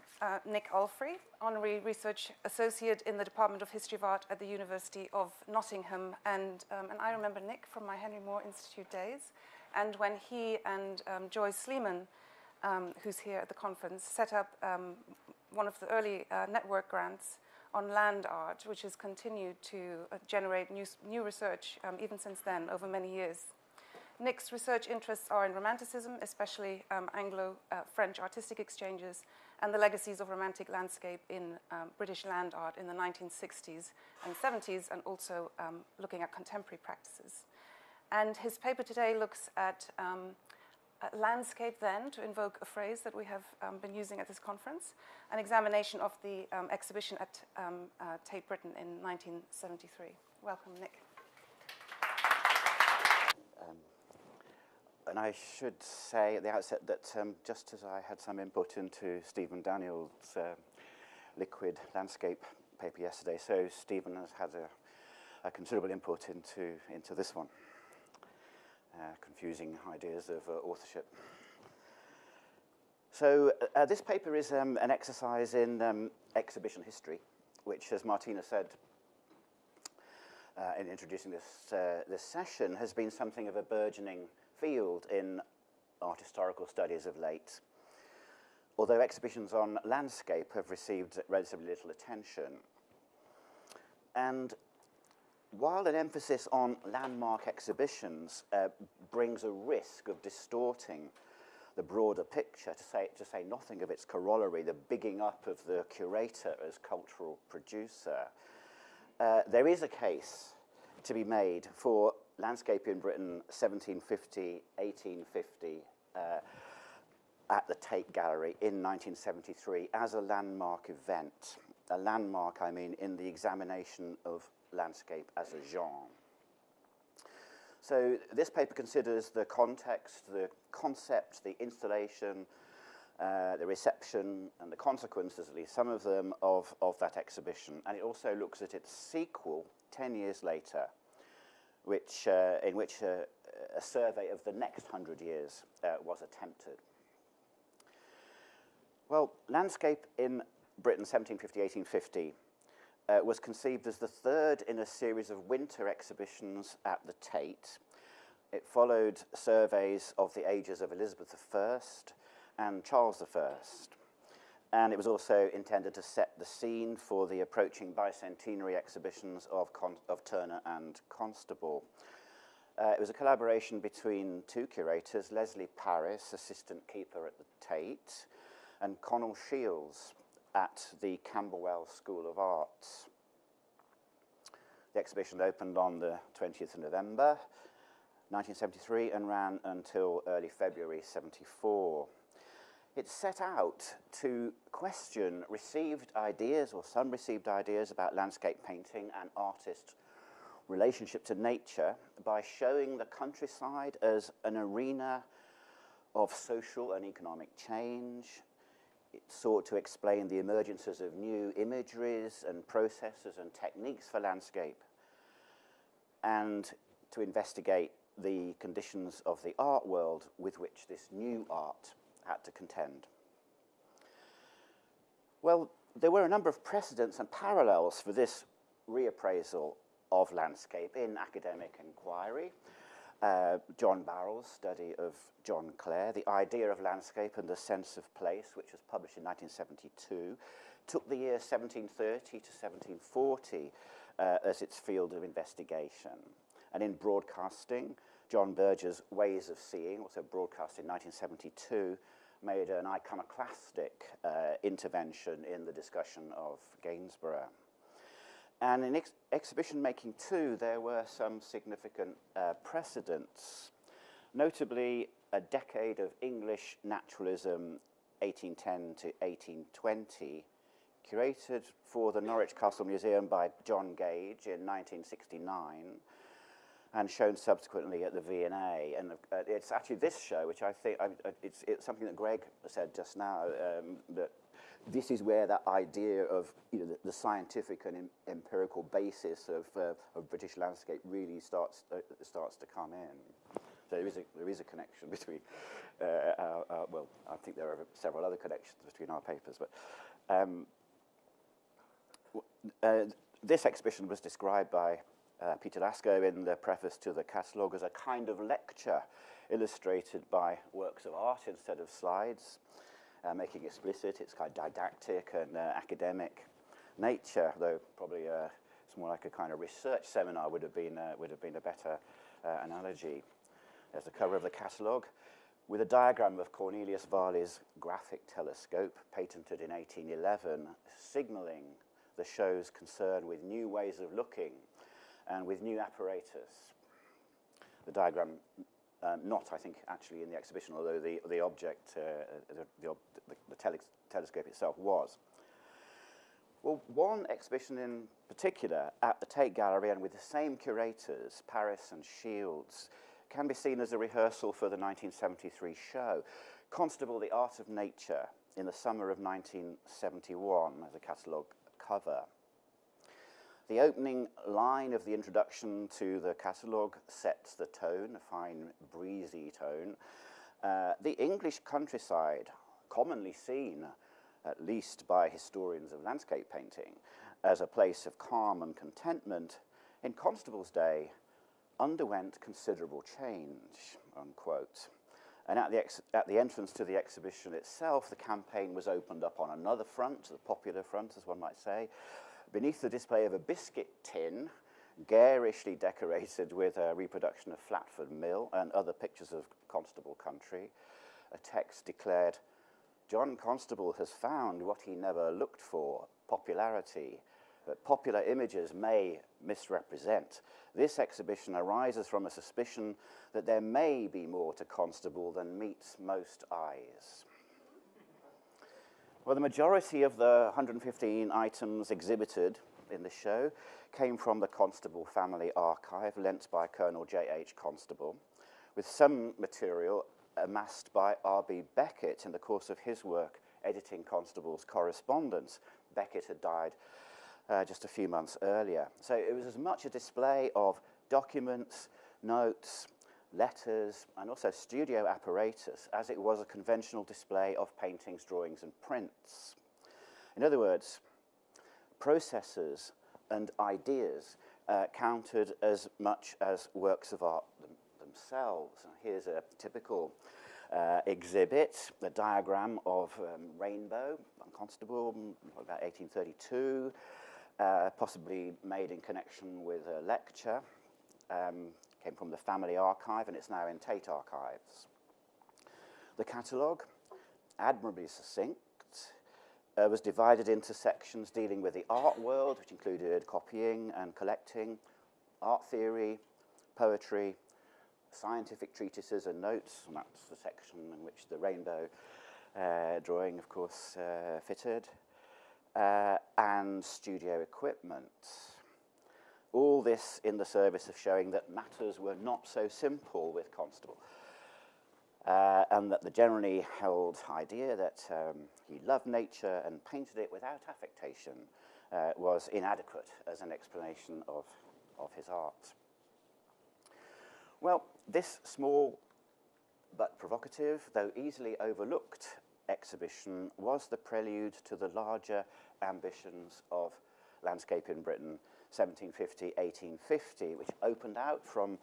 S1: Nick Alfrey, Honorary Research Associate in the Department of History of Art at the University of Nottingham. And I remember Nick from my Henry Moore Institute days. And when he and Joyce Sleeman, who's here at the conference, set up one of the early network grants on land art, which has continued to generate new research even since then, over many years. Nick's research interests are in Romanticism, especially Anglo-French artistic exchanges, and the legacies of Romantic landscape in British land art in the 1960s and 70s, and also looking at contemporary practices. And his paper today looks at landscape then, to invoke a phrase that we have been using at this conference, an examination of the exhibition at Tate Britain in 1973. Welcome, Nick.
S3: And I should say at the outset that just as I had some input into Stephen Daniels' liquid landscape paper yesterday, so Stephen has had a considerable input into this one. Confusing ideas of authorship. So this paper is an exercise in exhibition history, which, as Martina said in introducing this session, has been something of a burgeoning field in art historical studies of late. Although exhibitions on landscape have received relatively little attention. And while an emphasis on landmark exhibitions brings a risk of distorting the broader picture, to say nothing of its corollary, the bigging up of the curator as cultural producer, there is a case to be made for landscape in Britain 1750, 1850, at the Tate Gallery in 1973 as a landmark event. A landmark, I mean, in the examination of landscape as a genre. So this paper considers the context, the concept, the installation, the reception, and the consequences, at least some of them, of that exhibition. And it also looks at its sequel 10 years later, in which a survey of the next 100 years was attempted. Well, landscape in Britain, 1750, 1850, was conceived as the third in a series of winter exhibitions at the Tate. It followed surveys of the ages of Elizabeth I and Charles I. And it was also intended to set the scene for the approaching bicentenary exhibitions of Turner and Constable. It was a collaboration between two curators, Leslie Paris, assistant keeper at the Tate, and Connell Shields, at the Camberwell School of Art. The exhibition opened on the 20th of November 1973 and ran until early February 74. It set out to question received ideas, or some received ideas, about landscape painting and artists' relationship to nature by showing the countryside as an arena of social and economic change. It sought to explain the emergences of new imageries and processes and techniques for landscape, and to investigate the conditions of the art world with which this new art had to contend. Well, there were a number of precedents and parallels for this reappraisal of landscape in academic inquiry. John Barrell's study of John Clare, The Idea of Landscape and the Sense of Place, which was published in 1972, took the year 1730 to 1740 as its field of investigation. And in broadcasting, John Berger's Ways of Seeing, also broadcast in 1972, made an iconoclastic intervention in the discussion of Gainsborough. And in exhibition making too, there were some significant precedents, notably a decade of English naturalism, 1810 to 1820, curated for the Norwich Castle Museum by John Gage in 1969, and shown subsequently at the V&A. And it's actually this show, which I think, it's something that Greg said just now, that this is where that idea of the scientific and empirical basis of British landscape really starts to come in. So there is a connection between, well, I think there are several other connections between our papers, but this exhibition was described by Peter Lasko in the preface to the catalogue as a kind of lecture illustrated by works of art instead of slides, making explicit its kind of didactic and academic nature, though probably it's more like a kind of research seminar would have been a better analogy. There's the cover of the catalogue with a diagram of Cornelius Varley's graphic telescope, patented in 1811, signalling the show's concern with new ways of looking and with new apparatus. The diagram, not, I think, actually in the exhibition, although the object, the telescope itself was. Well, one exhibition in particular at the Tate Gallery, and with the same curators, Paris and Shields, can be seen as a rehearsal for the 1973 show, Constable, The Art of Nature, in the summer of 1971, as a catalogue cover. The opening line of the introduction to the catalogue sets the tone, a fine, breezy tone. The English countryside, commonly seen, at least by historians of landscape painting, as a place of calm and contentment, in Constable's day, underwent considerable change, unquote. And at the entrance to the exhibition itself, the campaign was opened up on another front, the popular front, as one might say, beneath the display of a biscuit tin, garishly decorated with a reproduction of Flatford Mill and other pictures of Constable country. A text declared, "John Constable has found what he never looked for, popularity, but popular images may misrepresent. This exhibition arises from a suspicion that there may be more to Constable than meets most eyes." Well, the majority of the 115 items exhibited in the show came from the Constable family archive, lent by Colonel J.H. Constable, with some material amassed by R.B. Beckett in the course of his work editing Constable's correspondence. Beckett had died just a few months earlier. So it was as much a display of documents, notes, letters, and also studio apparatus as it was a conventional display of paintings, drawings, and prints. In other words, processes and ideas counted as much as works of art themselves. Here's a typical exhibit, the diagram of Rainbow on Constable, about 1832, possibly made in connection with a lecture. Came from the family archive, and it's now in Tate Archives. The catalogue, admirably succinct, was divided into sections dealing with the art world, which included copying and collecting, art theory, poetry, scientific treatises and notes, and that's the section in which the rainbow drawing, of course, fitted, and studio equipment. All this in the service of showing that matters were not so simple with Constable, and that the generally held idea that he loved nature and painted it without affectation was inadequate as an explanation of his art. Well, this small but provocative, though easily overlooked, exhibition was the prelude to the larger ambitions of Landscape in Britain 1750-1850, which opened out from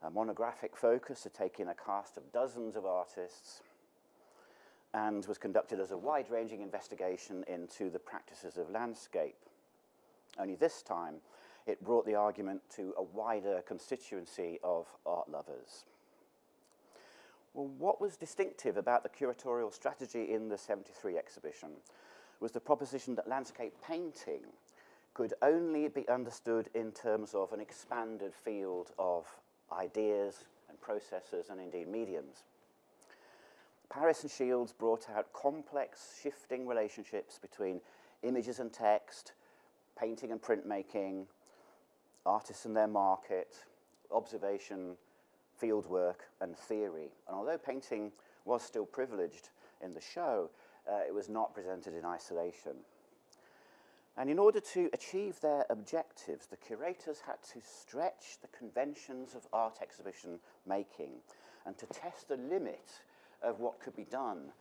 S3: a monographic focus to take in a cast of dozens of artists and was conducted as a wide-ranging investigation into the practices of landscape. Only this time, it brought the argument to a wider constituency of art lovers. Well, what was distinctive about the curatorial strategy in the 73 exhibition was the proposition that landscape painting could only be understood in terms of an expanded field of ideas and processes and indeed mediums. Paris and Shields brought out complex, shifting relationships between images and text, painting and printmaking, artists and their market, observation, fieldwork, and theory. And although painting was still privileged in the show, it was not presented in isolation. And in order to achieve their objectives, the curators had to stretch the conventions of art exhibition making and to test the limit of what could be done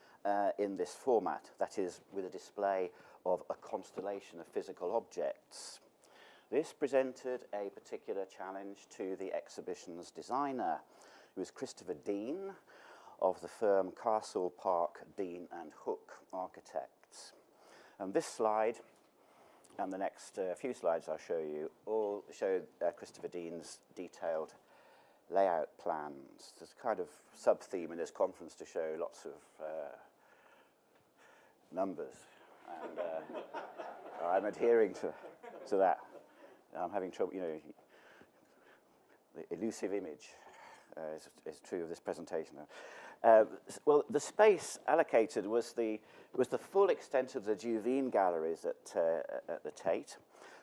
S3: in this format, that is, with a display of a constellation of physical objects. This presented a particular challenge to the exhibition's designer, who was Christopher Dean of the firm Castle, Park, Dean and Hook Architects. And this slide and the next few slides I'll show you all show Christopher Dean's detailed layout plans. There's a kind of sub-theme in this conference to show lots of numbers, and I'm adhering to that. I'm having trouble, you know, the elusive image is true of this presentation. Well, the space allocated was the full extent of the Duveen galleries at the Tate,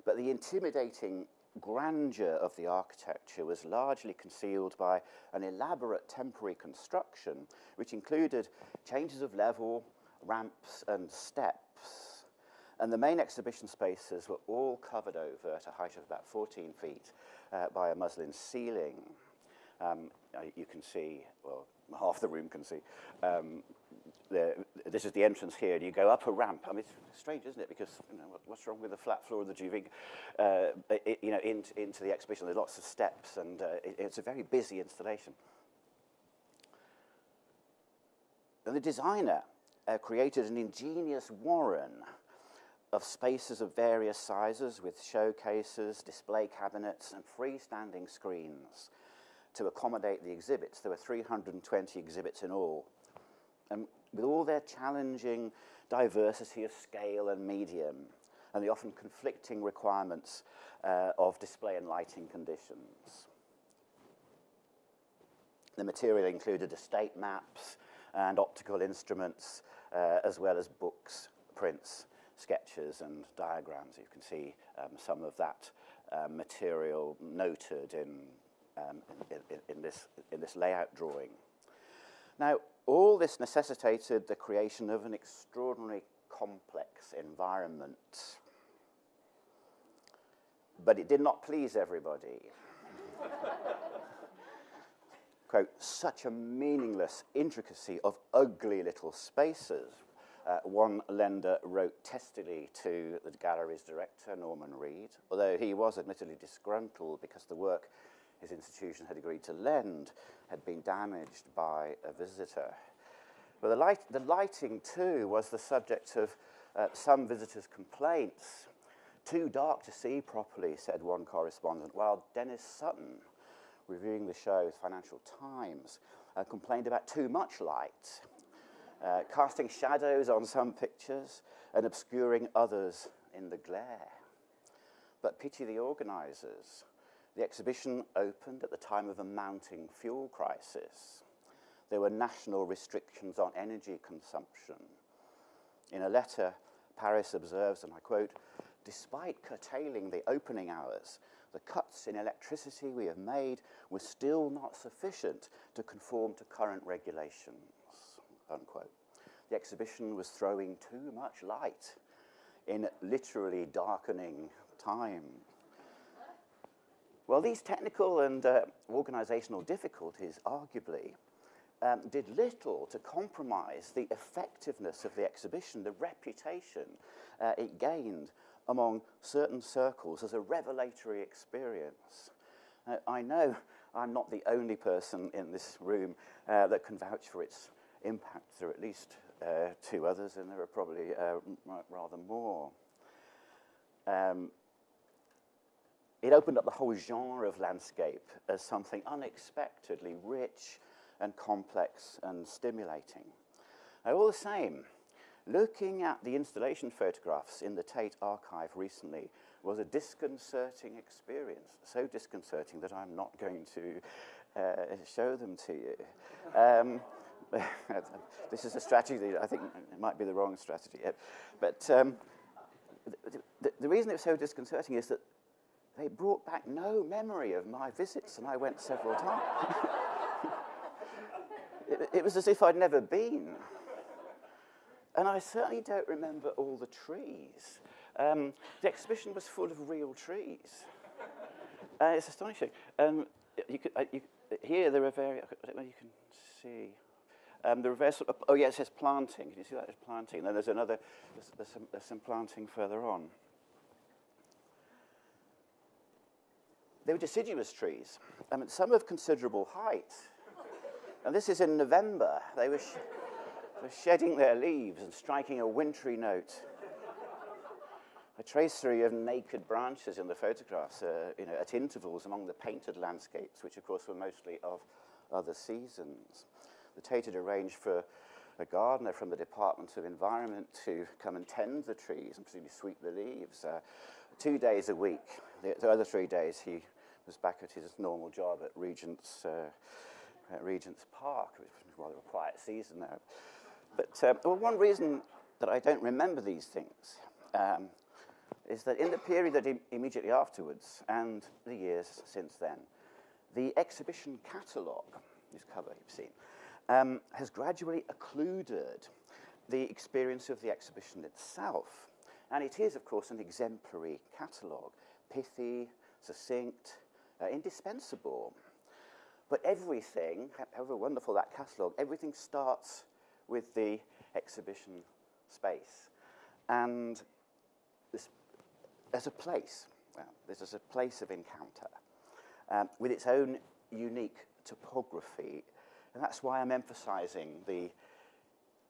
S3: but the intimidating grandeur of the architecture was largely concealed by an elaborate temporary construction, which included changes of level, ramps, and steps. And the main exhibition spaces were all covered over at a height of about 14 feet by a muslin ceiling. You can see, well, half the room can see. This is the entrance here, and you go up a ramp. I mean, it's strange, isn't it? Because you know, what's wrong with the flat floor of the Duveen? You know, into the exhibition, there's lots of steps, and it's a very busy installation. And the designer created an ingenious warren of spaces of various sizes with showcases, display cabinets, and freestanding screens to accommodate the exhibits. There were 320 exhibits in all. And with all their challenging diversity of scale and medium, and the often conflicting requirements of display and lighting conditions. The material included estate maps and optical instruments, as well as books, prints, sketches and diagrams. You can see some of that material noted in this layout drawing. Now, all this necessitated the creation of an extraordinarily complex environment. But it did not please everybody. Quote, such a meaningless intricacy of ugly little spaces. One lender wrote testily to the gallery's director, Norman Reed, although he was admittedly disgruntled because the work his institution had agreed to lend had been damaged by a visitor. But the lighting, too, was the subject of some visitors' complaints. Too dark to see properly, said one correspondent, while Dennis Sutton, reviewing the show's Financial Times, complained about too much light. casting shadows on some pictures and obscuring others in the glare. But pity the organisers. The exhibition opened at the time of a mounting fuel crisis. There were national restrictions on energy consumption. In a letter, Paris observes, and I quote, "Despite curtailing the opening hours, the cuts in electricity we have made were still not sufficient to conform to current regulations," unquote. The exhibition was throwing too much light in literally darkening time. Well, these technical and organisational difficulties arguably did little to compromise the effectiveness of the exhibition, the reputation it gained among certain circles as a revelatory experience. I know I'm not the only person in this room that can vouch for its impact. There are at least 2 others, and there are probably rather more. It opened up the whole genre of landscape as something unexpectedly rich and complex and stimulating. Now, all the same, looking at the installation photographs in the Tate archive recently was a disconcerting experience, so disconcerting that I'm not going to show them to you. This is a strategy that I think it might be the wrong strategy. But the reason it's so disconcerting is that they brought back no memory of my visits, and I went several times. It was as if I'd never been. And I certainly don't remember all the trees. The exhibition was full of real trees. It's astonishing. Here there are various, I don't know if you can see. There are various, oh yeah, it says planting. Can you see that? There's planting. And then there's another, there's some planting further on. They were deciduous trees, some of considerable height. And this is in November. They were shedding their leaves and striking a wintry note. A tracery of naked branches in the photographs, at intervals among the painted landscapes, which of course were mostly of other seasons. The Tate had arranged for a gardener from the Department of Environment to come and tend the trees and presumably sweep the leaves 2 days a week. The other 3 days he was back at his normal job at Regent's Park, which was rather a quiet season there. But one reason that I don't remember these things is that in the period that immediately afterwards and the years since then, the exhibition catalogue, this cover you've seen, has gradually occluded the experience of the exhibition itself. And it is, of course, an exemplary catalogue, pithy, succinct, indispensable. But everything, however wonderful that catalogue, everything starts with the exhibition space. And this, as a place, this is a place of encounter with its own unique topography. And that's why I'm emphasizing the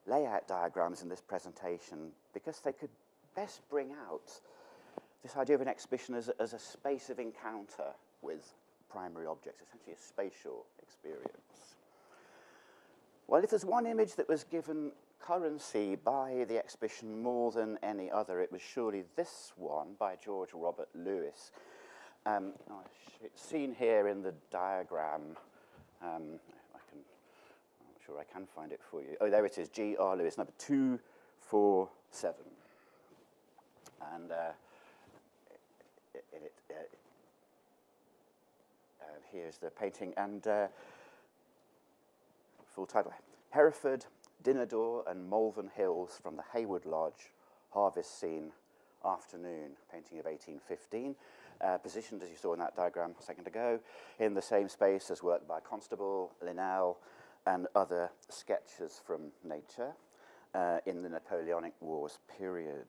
S3: layout diagrams in this presentation, because they could best bring out this idea of an exhibition as a space of encounter with primary objects, essentially a spatial experience. Well, if there's one image that was given currency by the exhibition more than any other, it was surely this one by George Robert Lewis. It's seen here in the diagram. I'm not sure I can find it for you. Oh, there it is, G.R. Lewis, number 247. And here's the painting, and full title, Hereford, Dinador and Malvern Hills from the Haywood Lodge, Harvest Scene, Afternoon, painting of 1815, positioned, as you saw in that diagram a second ago, in the same space as work by Constable, Linnell, and other sketches from nature in the Napoleonic Wars period.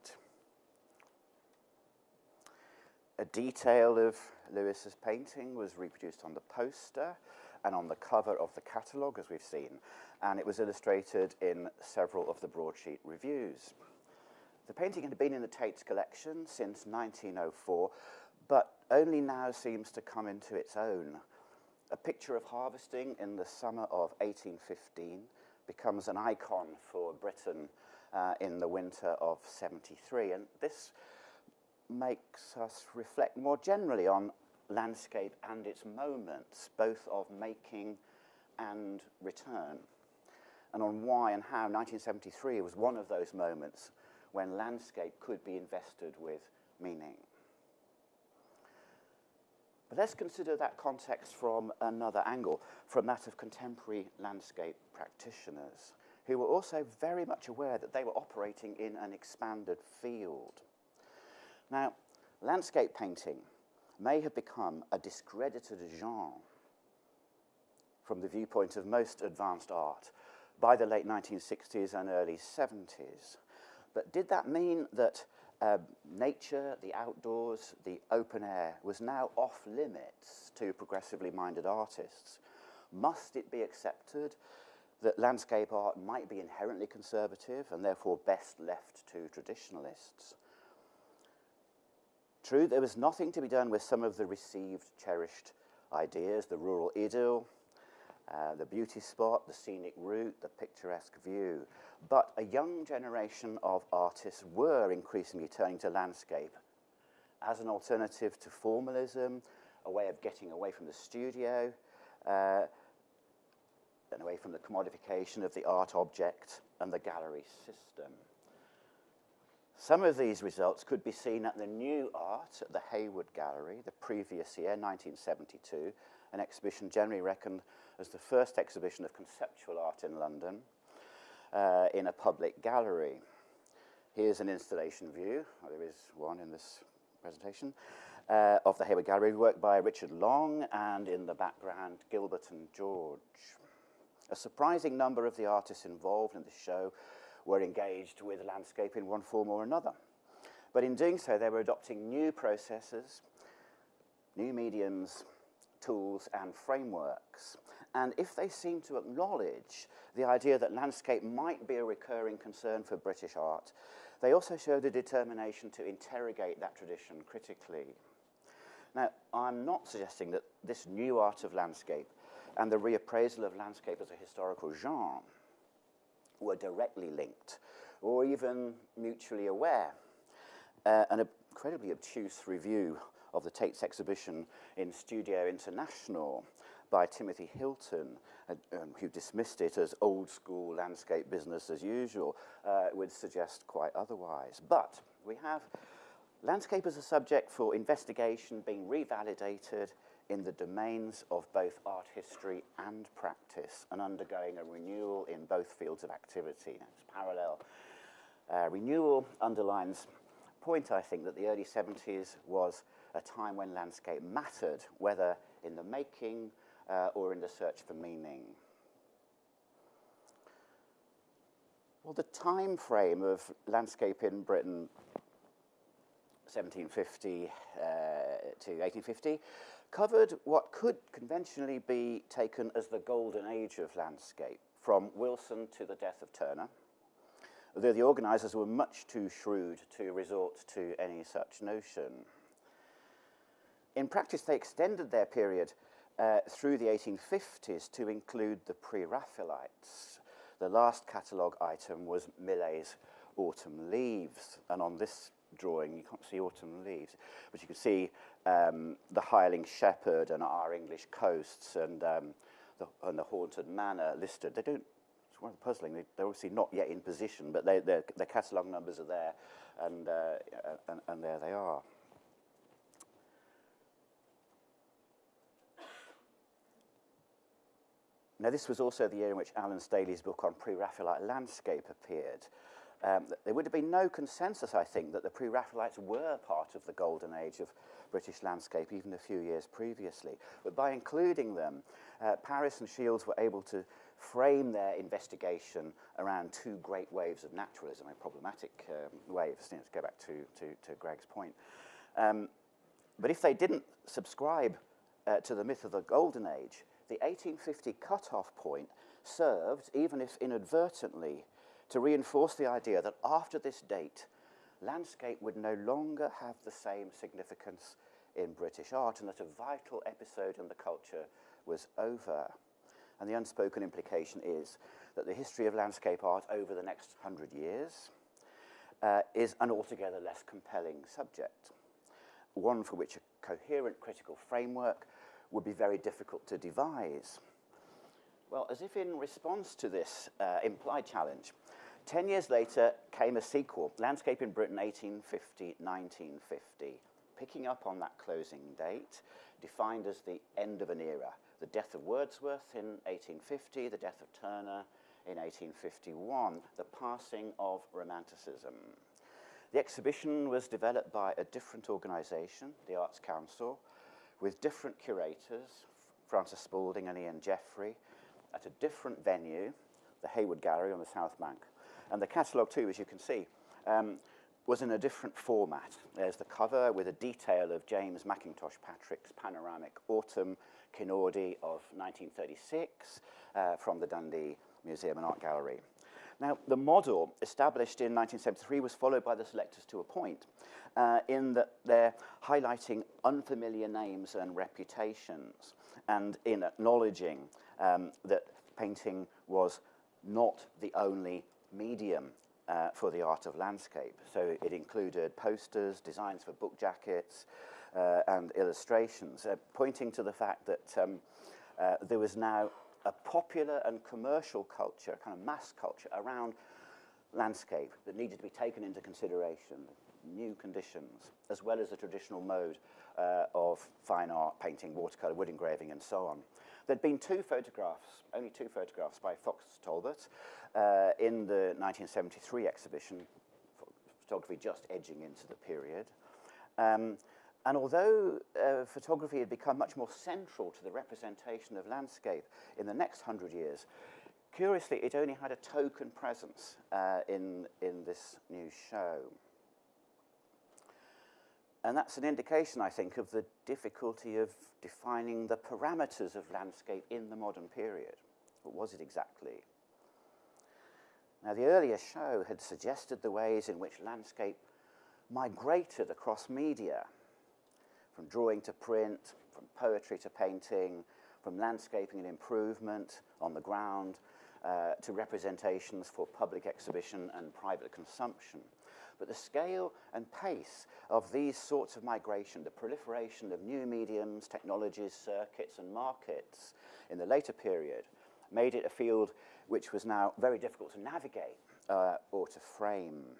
S3: A detail of Lewis's painting was reproduced on the poster and on the cover of the catalogue, as we've seen, and it was illustrated in several of the broadsheet reviews. The painting had been in the Tate's collection since 1904, but only now seems to come into its own. A picture of harvesting in the summer of 1815 becomes an icon for Britain in the winter of '73. And this makes us reflect more generally on landscape and its moments, both of making and return, and on why and how 1973 was one of those moments when landscape could be invested with meaning. But let's consider that context from another angle, from that of contemporary landscape practitioners, who were also very much aware that they were operating in an expanded field. Now, landscape painting may have become a discredited genre from the viewpoint of most advanced art by the late 1960s and early 70s. But did that mean that nature, the outdoors, the open air was now off limits to progressively minded artists? Must it be accepted that landscape art might be inherently conservative and therefore best left to traditionalists? True, there was nothing to be done with some of the received, cherished ideas, the rural idyll, the beauty spot, the scenic route, the picturesque view. But a young generation of artists were increasingly turning to landscape as an alternative to formalism, a way of getting away from the studio, and away from the commodification of the art object and the gallery system. Some of these results could be seen at the New Art at the Hayward Gallery the previous year, 1972, an exhibition generally reckoned as the first exhibition of conceptual art in London in a public gallery. Here's an installation view, there is one in this presentation, of the Hayward Gallery, work by Richard Long, and in the background, Gilbert and George. A surprising number of the artists involved in the show were engaged with landscape in one form or another. But in doing so, they were adopting new processes, new mediums, tools, and frameworks. And if they seem to acknowledge the idea that landscape might be a recurring concern for British art, they also showed a determination to interrogate that tradition critically. Now, I'm not suggesting that this new art of landscape and the reappraisal of landscape as a historical genre were directly linked or even mutually aware. An incredibly obtuse review of the Tate's exhibition in Studio International by Timothy Hilton, who dismissed it as old school landscape business as usual, would suggest quite otherwise. But we have landscape as a subject for investigation being revalidated in the domains of both art history and practice, and undergoing a renewal in both fields of activity. It's parallel. Renewal underlines the point, I think, that the early 70s was a time when landscape mattered, whether in the making or in the search for meaning. Well, the time frame of landscape in Britain, 1750 to 1850, covered what could conventionally be taken as the golden age of landscape, from Wilson to the death of Turner, although the organisers were much too shrewd to resort to any such notion. In practice, they extended their period through the 1850s to include the Pre-Raphaelites. The last catalogue item was Millet's Autumn Leaves, and on this drawing you can't see autumn leaves, but you can see the Hireling Shepherd and Our English Coasts and the Haunted Manor listed. They don't. It's rather puzzling. They're obviously not yet in position, but their catalogue numbers are there, and there they are. Now, this was also the year in which Alan Staley's book on Pre-Raphaelite landscape appeared. There would have been no consensus, I think, that the Pre-Raphaelites were part of the golden age of British landscape even a few years previously. But by including them, Paris and Shields were able to frame their investigation around two great waves of naturalism, problematic waves, to go back to Greg's point. But if they didn't subscribe to the myth of the golden age, the 1850 cut-off point served, even if inadvertently, to reinforce the idea that after this date, landscape would no longer have the same significance in British art, and that a vital episode in the culture was over. And the unspoken implication is that the history of landscape art over the next 100 years is an altogether less compelling subject, one for which a coherent critical framework would be very difficult to devise. Well, as if in response to this implied challenge, 10 years later came a sequel, Landscape in Britain 1850-1950, picking up on that closing date, defined as the end of an era. The death of Wordsworth in 1850, the death of Turner in 1851, the passing of Romanticism. The exhibition was developed by a different organisation, the Arts Council, with different curators, Francis Spalding and Ian Jeffrey, at a different venue, the Hayward Gallery on the South Bank. And the catalogue too, as you can see, was in a different format. There's the cover with a detail of James Mackintosh Patrick's panoramic Autumn Kinnordy of 1936 from the Dundee Museum and Art Gallery. Now, the model established in 1973 was followed by the selectors to a point, in that they're highlighting unfamiliar names and reputations, and in acknowledging that painting was not the only medium for the art of landscape. So it included posters, designs for book jackets, and illustrations, pointing to the fact that there was now a popular and commercial culture, kind of mass culture, around landscape that needed to be taken into consideration, new conditions, as well as the traditional mode of fine art, painting, watercolour, wood engraving, and so on. There'd been only two photographs by Fox Talbot in the 1973 exhibition, photography just edging into the period. And although photography had become much more central to the representation of landscape in the next 100 years, curiously, it only had a token presence in this new show. And that's an indication, I think, of the difficulty of defining the parameters of landscape in the modern period. What was it exactly? Now, the earlier show had suggested the ways in which landscape migrated across media, from drawing to print, from poetry to painting, from landscaping and improvement on the ground to representations for public exhibition and private consumption. But the scale and pace of these sorts of migration, the proliferation of new mediums, technologies, circuits, and markets in the later period made it a field which was now very difficult to navigate or to frame.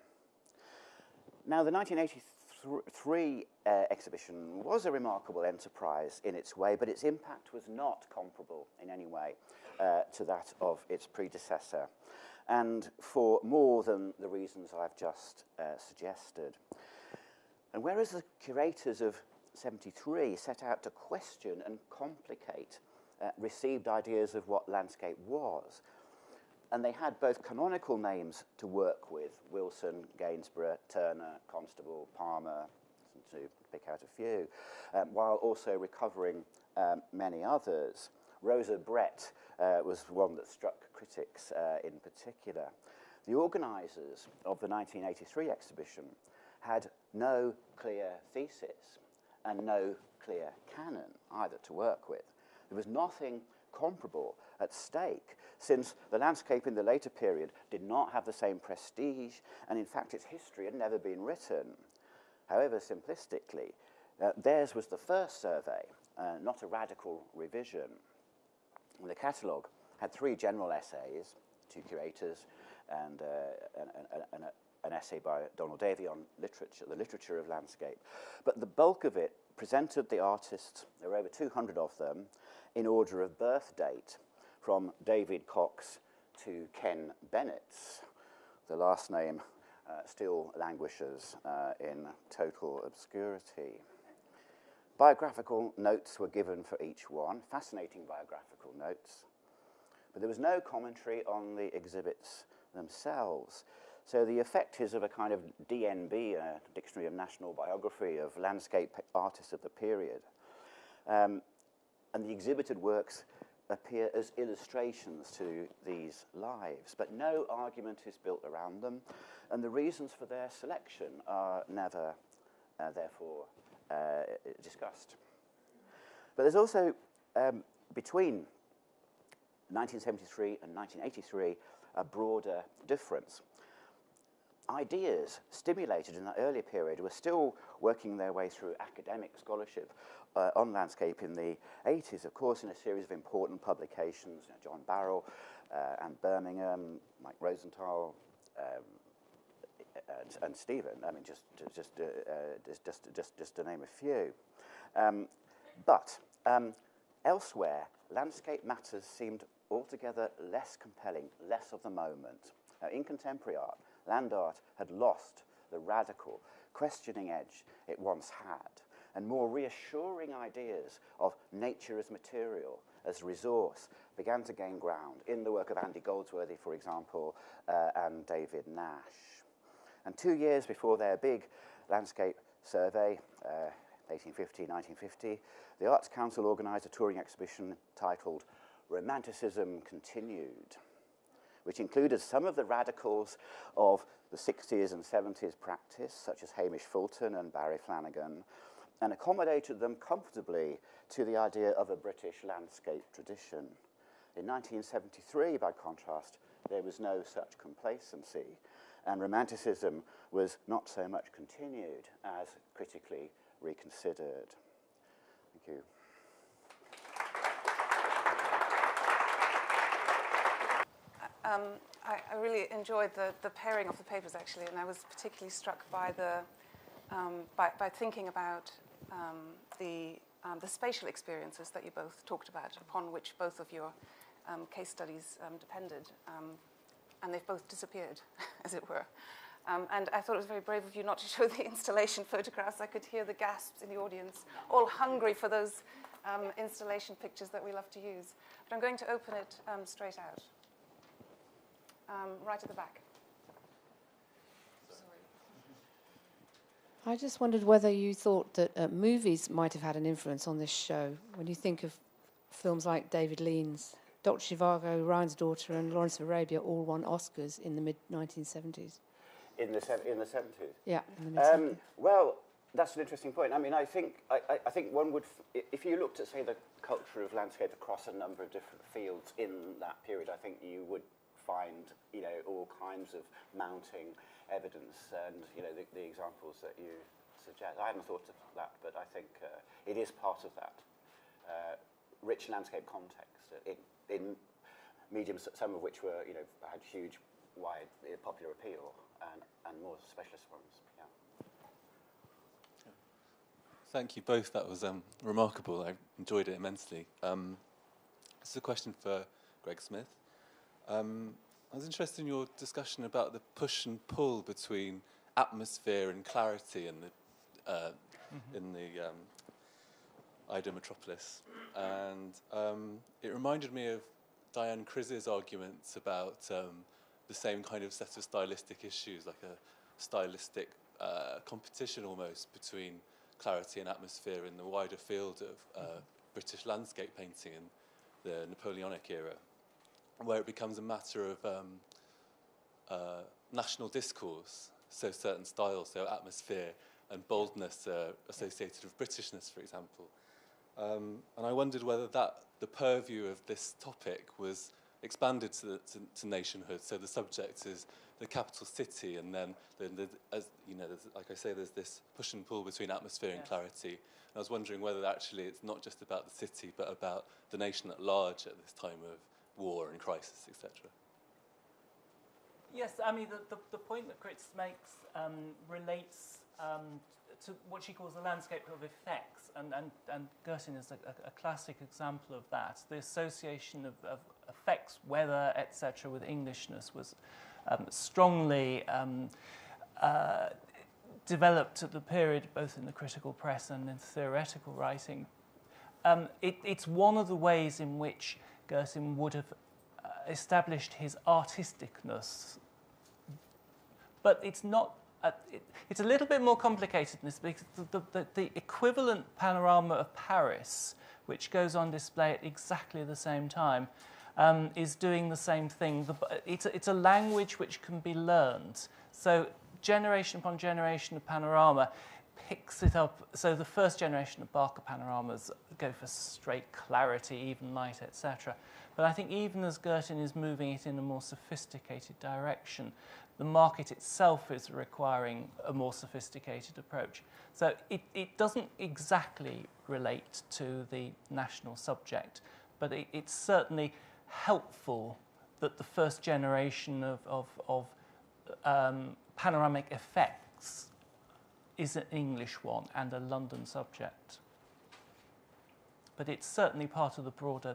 S3: Now, the 1983 exhibition was a remarkable enterprise in its way, but its impact was not comparable in any way to that of its predecessor, and for more than the reasons I've just suggested. And whereas the curators of 73 set out to question and complicate received ideas of what landscape was, and they had both canonical names to work with, Wilson, Gainsborough, Turner, Constable, Palmer, to pick out a few, while also recovering many others. Rosa Brett was one that struck critics in particular. The organisers of the 1983 exhibition had no clear thesis and no clear canon either to work with. There was nothing comparable at stake, since the landscape in the later period did not have the same prestige, and in fact its history had never been written. However, simplistically, theirs was the first survey, not a radical revision. The catalogue had 3 general essays, 2 curators, and an essay by Donald Davey on literature, the literature of landscape. But the bulk of it presented the artists, there were over 200 of them, in order of birth date, from David Cox to Ken Bennett's. The last name still languishes in total obscurity. Biographical notes were given for each one, fascinating biographical notes, but there was no commentary on the exhibits themselves. So the effect is of a kind of DNB, a Dictionary of National Biography of landscape artists of the period. And the exhibited works appear as illustrations to these lives, but no argument is built around them, and the reasons for their selection are never, therefore, discussed. But there's also, between 1973 and 1983, a broader difference. Ideas stimulated in that earlier period were still working their way through academic scholarship on landscape in the 80s, of course, in a series of important publications, John Barrell, Anne Birmingham, Mike Rosenthal, and Stephen. I mean, just to name a few. But elsewhere, landscape matters seemed altogether less compelling, less of the moment. In contemporary art, land art had lost the radical, questioning edge it once had, and more reassuring ideas of nature as material, as resource, began to gain ground in the work of Andy Goldsworthy, for example, and David Nash. And 2 years before their big landscape survey, 1950, the Arts Council organised a touring exhibition titled Romanticism Continued, which included some of the radicals of the 60s and 70s practice, such as Hamish Fulton and Barry Flanagan, and accommodated them comfortably to the idea of a British landscape tradition. In 1973, by contrast, there was no such complacency, and Romanticism was not so much continued as critically reconsidered. Thank you.
S1: I really enjoyed the pairing of the papers, actually, and I was particularly struck by by thinking about the spatial experiences that you both talked about, upon which both of your case studies depended, and they've both disappeared, as it were. And I thought it was very brave of you not to show the installation photographs. I could hear the gasps in the audience, all hungry for those installation pictures that we love to use. But I'm going to open it straight out. Right at the back.
S4: I just wondered whether you thought that movies might have had an influence on this show. When you think of films like David Lean's Dr. Zhivago, Ryan's Daughter, and Lawrence of Arabia all won Oscars in the mid-1970s.
S3: In the 70s?
S4: Yeah, in the mid-70s.
S3: Well, that's an interesting point. I mean, I think one would, if you looked at, say, the culture of landscape across a number of different fields in that period, I think you would find, all kinds of mounting evidence, and the examples that you suggest. I hadn't thought of that, but I think it is part of that rich landscape context in mediums, some of which were had huge, wide, popular appeal, and more specialist ones. Yeah.
S5: Thank you both. That was remarkable. I enjoyed it immensely. This is a question for Greg Smith. I was interested in your discussion about the push and pull between atmosphere and clarity in the Ida Metropolis, and it reminded me of Diane Criz's arguments about the same kind of set of stylistic issues, like a stylistic competition almost between clarity and atmosphere in the wider field of British landscape painting in the Napoleonic era, where it becomes a matter of national discourse. So certain styles, so atmosphere and boldness are associated with Britishness, for example. And I wondered whether the purview of this topic was expanded to nationhood. So the subject is the capital city, and then as like I say, there's this push and pull between atmosphere and clarity. And I was wondering whether actually it's not just about the city, but about the nation at large at this time of war and crisis, etc.
S2: Yes, I mean, the point that Chris makes relates to what she calls the landscape of effects, and Gertin is a classic example of that. The association of effects, weather, etc., with Englishness was strongly developed at the period, both in the critical press and in theoretical writing. It's one of the ways in which Gertin would have established his artisticness, but it's not. It's a little bit more complicated than this, because the equivalent panorama of Paris, which goes on display at exactly the same time, is doing the same thing. It's a language which can be learned. So generation upon generation of panorama picks it up. So the first generation of Barker panoramas go for straight clarity, even light, etc. But I think even as Girtin is moving it in a more sophisticated direction, the market itself is requiring a more sophisticated approach. So it doesn't exactly relate to the national subject, but it's certainly helpful that the first generation of panoramic effects is an English one and a London subject. But it's certainly part of the broader,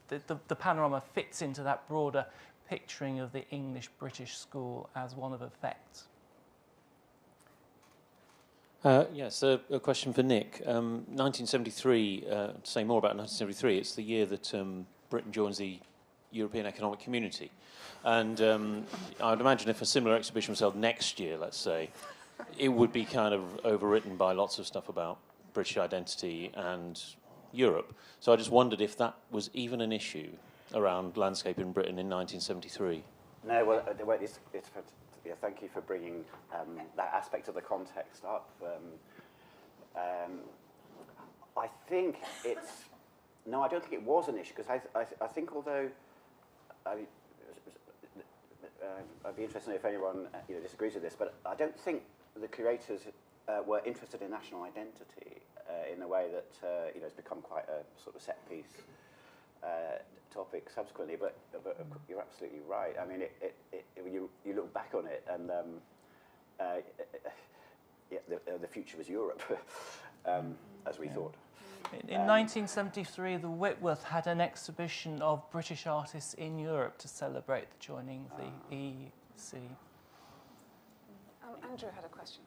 S2: the panorama fits into that broader picturing of the English-British school as one of effects.
S6: Yes, a question for Nick. 1973, to say more about 1973, it's the year that Britain joins the European Economic Community. And I would imagine if a similar exhibition was held next year, let's say, it would be kind of overwritten by lots of stuff about British identity and Europe. So I just wondered if that was even an issue around landscape in Britain in 1973.
S3: No, well, yeah, thank you for bringing that aspect of the context up. I think it's... No, I don't think it was an issue, because I think although... I'd be interested if anyone disagrees with this, but I don't think the curators were interested in national identity in the way that it's become quite a sort of set-piece topic subsequently. But you're absolutely right. I mean, when you look back on it, and the future was Europe, as we thought.
S2: In 1973, the Whitworth had an exhibition of British artists in Europe to celebrate the joining of the EC.
S1: Andrew had a question.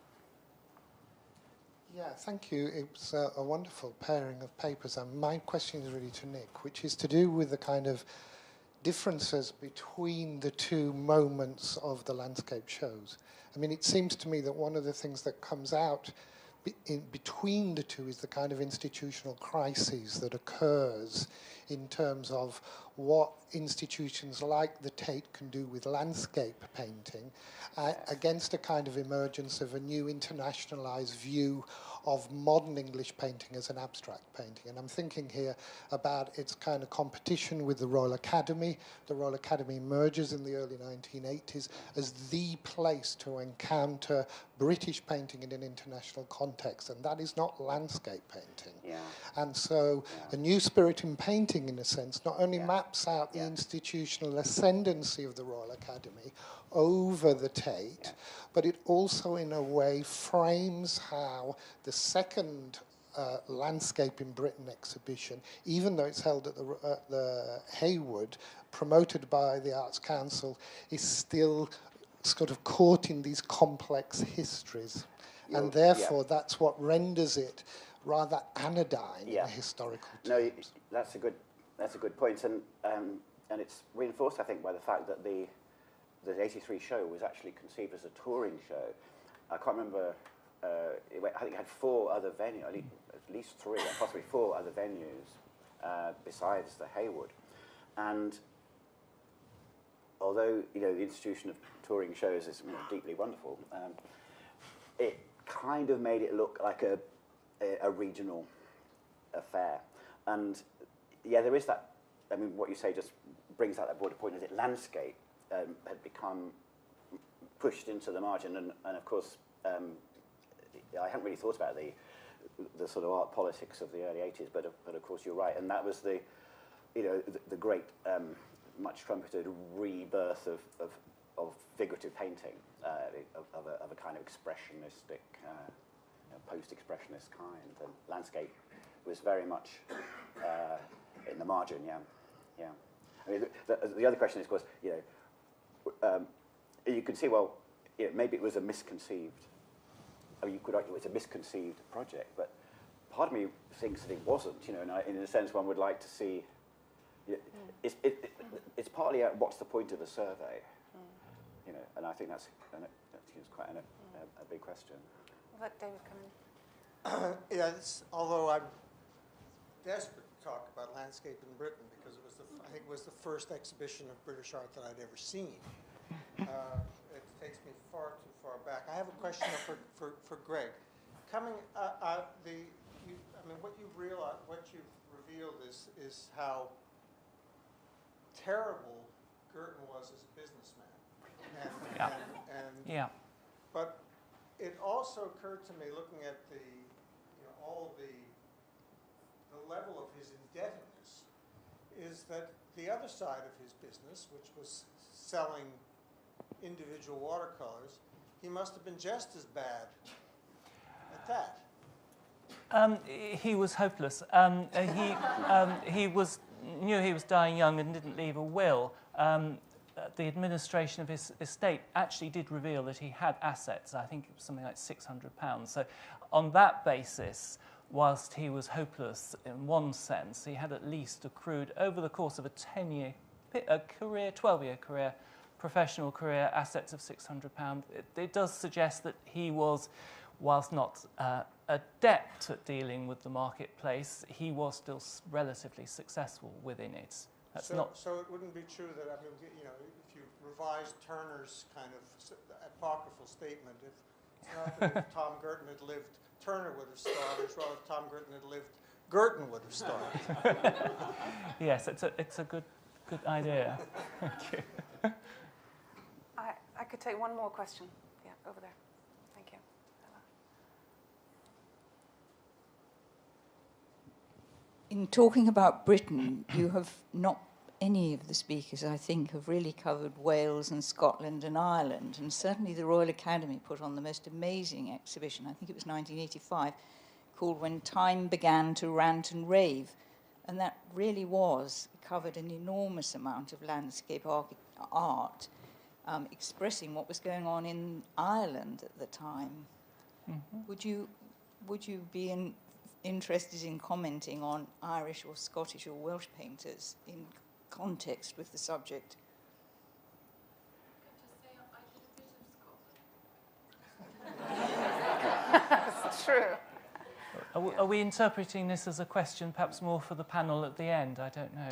S7: Yeah, thank you. It was a wonderful pairing of papers. And my question is really to Nick, which is to do with the kind of differences between the two moments of the landscape shows. I mean, it seems to me that one of the things that comes out in between the two is the kind of institutional crises that occurs in terms of what institutions like the Tate can do with landscape painting against a kind of emergence of a new internationalized view of modern English painting as an abstract painting. And I'm thinking here about its kind of competition with the Royal Academy. The Royal Academy emerges in the early 1980s as the place to encounter British painting in an international context, and that is not landscape painting.
S3: Yeah.
S7: And so a new spirit in painting, in a sense, not only
S3: Yeah.
S7: maps out the
S3: Yeah.
S7: institutional ascendancy of the Royal Academy over the Tate, but it also, in a way, frames how the second Landscape in Britain exhibition, even though it's held at the Hayward, promoted by the Arts Council, is still sort of caught in these complex histories. And therefore, that's what renders it rather anodyne in historical terms.
S3: No, that's a good point, and it's reinforced, I think, by the fact that the 83 show was actually conceived as a touring show. I can't remember. I think it had four other venues, at least three, or possibly four other venues besides the Hayward. And although the institution of touring shows is deeply wonderful, it kind of made it look like a regional affair. And yeah, there is that. I mean, what you say just brings out that broader point. Is that landscape had become pushed into the margin, and of course, I hadn't really thought about the sort of art politics of the early 80s, but of course you're right, and that was the great much trumpeted rebirth of figurative painting, of a kind of expressionistic, post-expressionist kind. And landscape was very much in the margin. Yeah. I mean, the other question is, of course, you could say, well, maybe it was a misconceived. I mean, you could argue it's a misconceived project, but part of me thinks that it wasn't. And in a sense, one would like to see. It's partly what's the point of the survey, and I think that's quite a big question.
S1: I'll let David come in.
S8: Yes, although I'm desperate to talk about landscape in Britain because I think it was the first exhibition of British art that I'd ever seen. It takes me far too far back. I have a question for Greg. what you realize, what you've revealed is how terrible Girton was as a businessman.
S2: Yeah.
S8: But it also occurred to me, looking at the level of his indebtedness, is that the other side of his business, which was selling individual watercolors, he must have been just as bad at that.
S2: He was hopeless. He knew he was dying young and didn't leave a will. The administration of his estate actually did reveal that he had assets. I think it was something like £600. So on that basis, whilst he was hopeless in one sense, he had at least accrued over the course of a 12-year career, professional career, assets of £600. It does suggest that he was, whilst not adept at dealing with the marketplace, he was still relatively successsul within it. That's
S8: so it wouldn't be true that, if you revise Turner's kind of apocryphal statement, if it's not that if Tom Girton had lived, Turner would have starred, as well if Tom Girton had lived, Girton would have starred.
S2: Yes, it's a good idea. Thank you.
S1: I could take one more question. Yeah, over there. Thank you.
S9: In talking about Britain, you have not any of the speakers, I think, have really covered Wales and Scotland and Ireland. And certainly the Royal Academy put on the most amazing exhibition, I think it was 1985, called When Time Began to Rant and Rave. And that really covered an enormous amount of landscape art, expressing what was going on in Ireland at the time. Mm-hmm. Would you be interested in commenting on Irish or Scottish or Welsh painters in context with the subject?
S1: That's true.
S2: Are we interpreting this as a question perhaps more for the panel at the end? I don't know.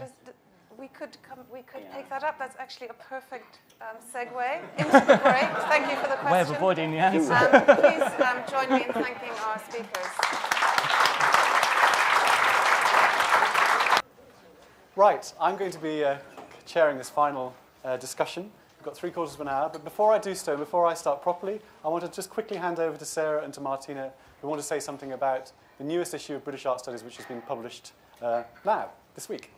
S1: We could pick that up. That's actually a perfect segue into the break. Thank you for the question.
S2: Way of avoiding the answer.
S1: Please join me in thanking our speakers.
S10: Right, I'm going to be chairing this final discussion. We've got 3/4 of an hour, but before I do so, before I start properly, I want to just quickly hand over to Sarah and to Martina, who want to say something about the newest issue of British Art Studies, which has been published now, this week.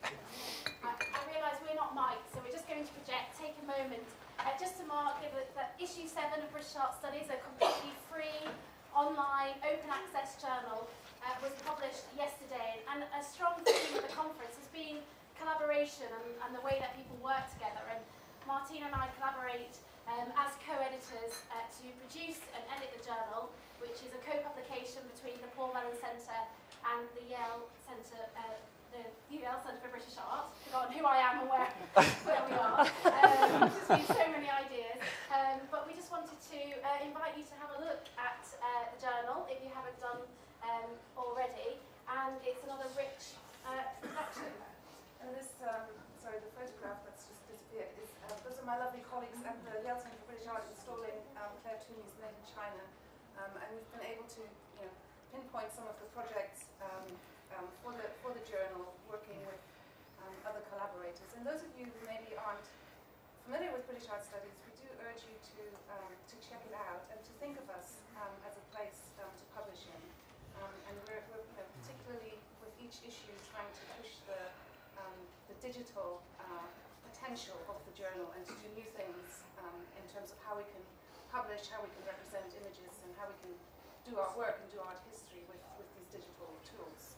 S11: I realise we're not mic'd, so we're just going to project, take a moment, just to mark that issue 7 of British Art Studies, a completely free, online, open access journal, was published yesterday. And a strong theme of the conference has been collaboration and the way that people work together. And Martina and I collaborate as co-editors to produce and edit the journal, which is a co-publication between the Paul Mellon Centre and the Yale Centre, the Yale Centre for British Art. I've forgotten who I am and where we are. There's been so many ideas. But we just wanted to invite you to have a look at the journal, if you haven't done already. And it's another rich production.
S1: And this, sorry, the photograph that's just disappeared, those are my lovely colleagues at the Yale Centre for British Art installing Claire Toomey's Made in China. And we've been able to pinpoint some of the projects for the journal, working with other collaborators. And those of you who maybe aren't familiar with British Art Studies, we do urge you to check it out and to think of us as a place to publish in. And we're particularly with each issue trying to push the digital potential of the journal and to do new things in terms of how we can publish, how we can represent images, and how we can do our work and do art history with these digital tools.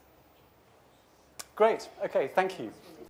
S10: Great. Okay, thank you.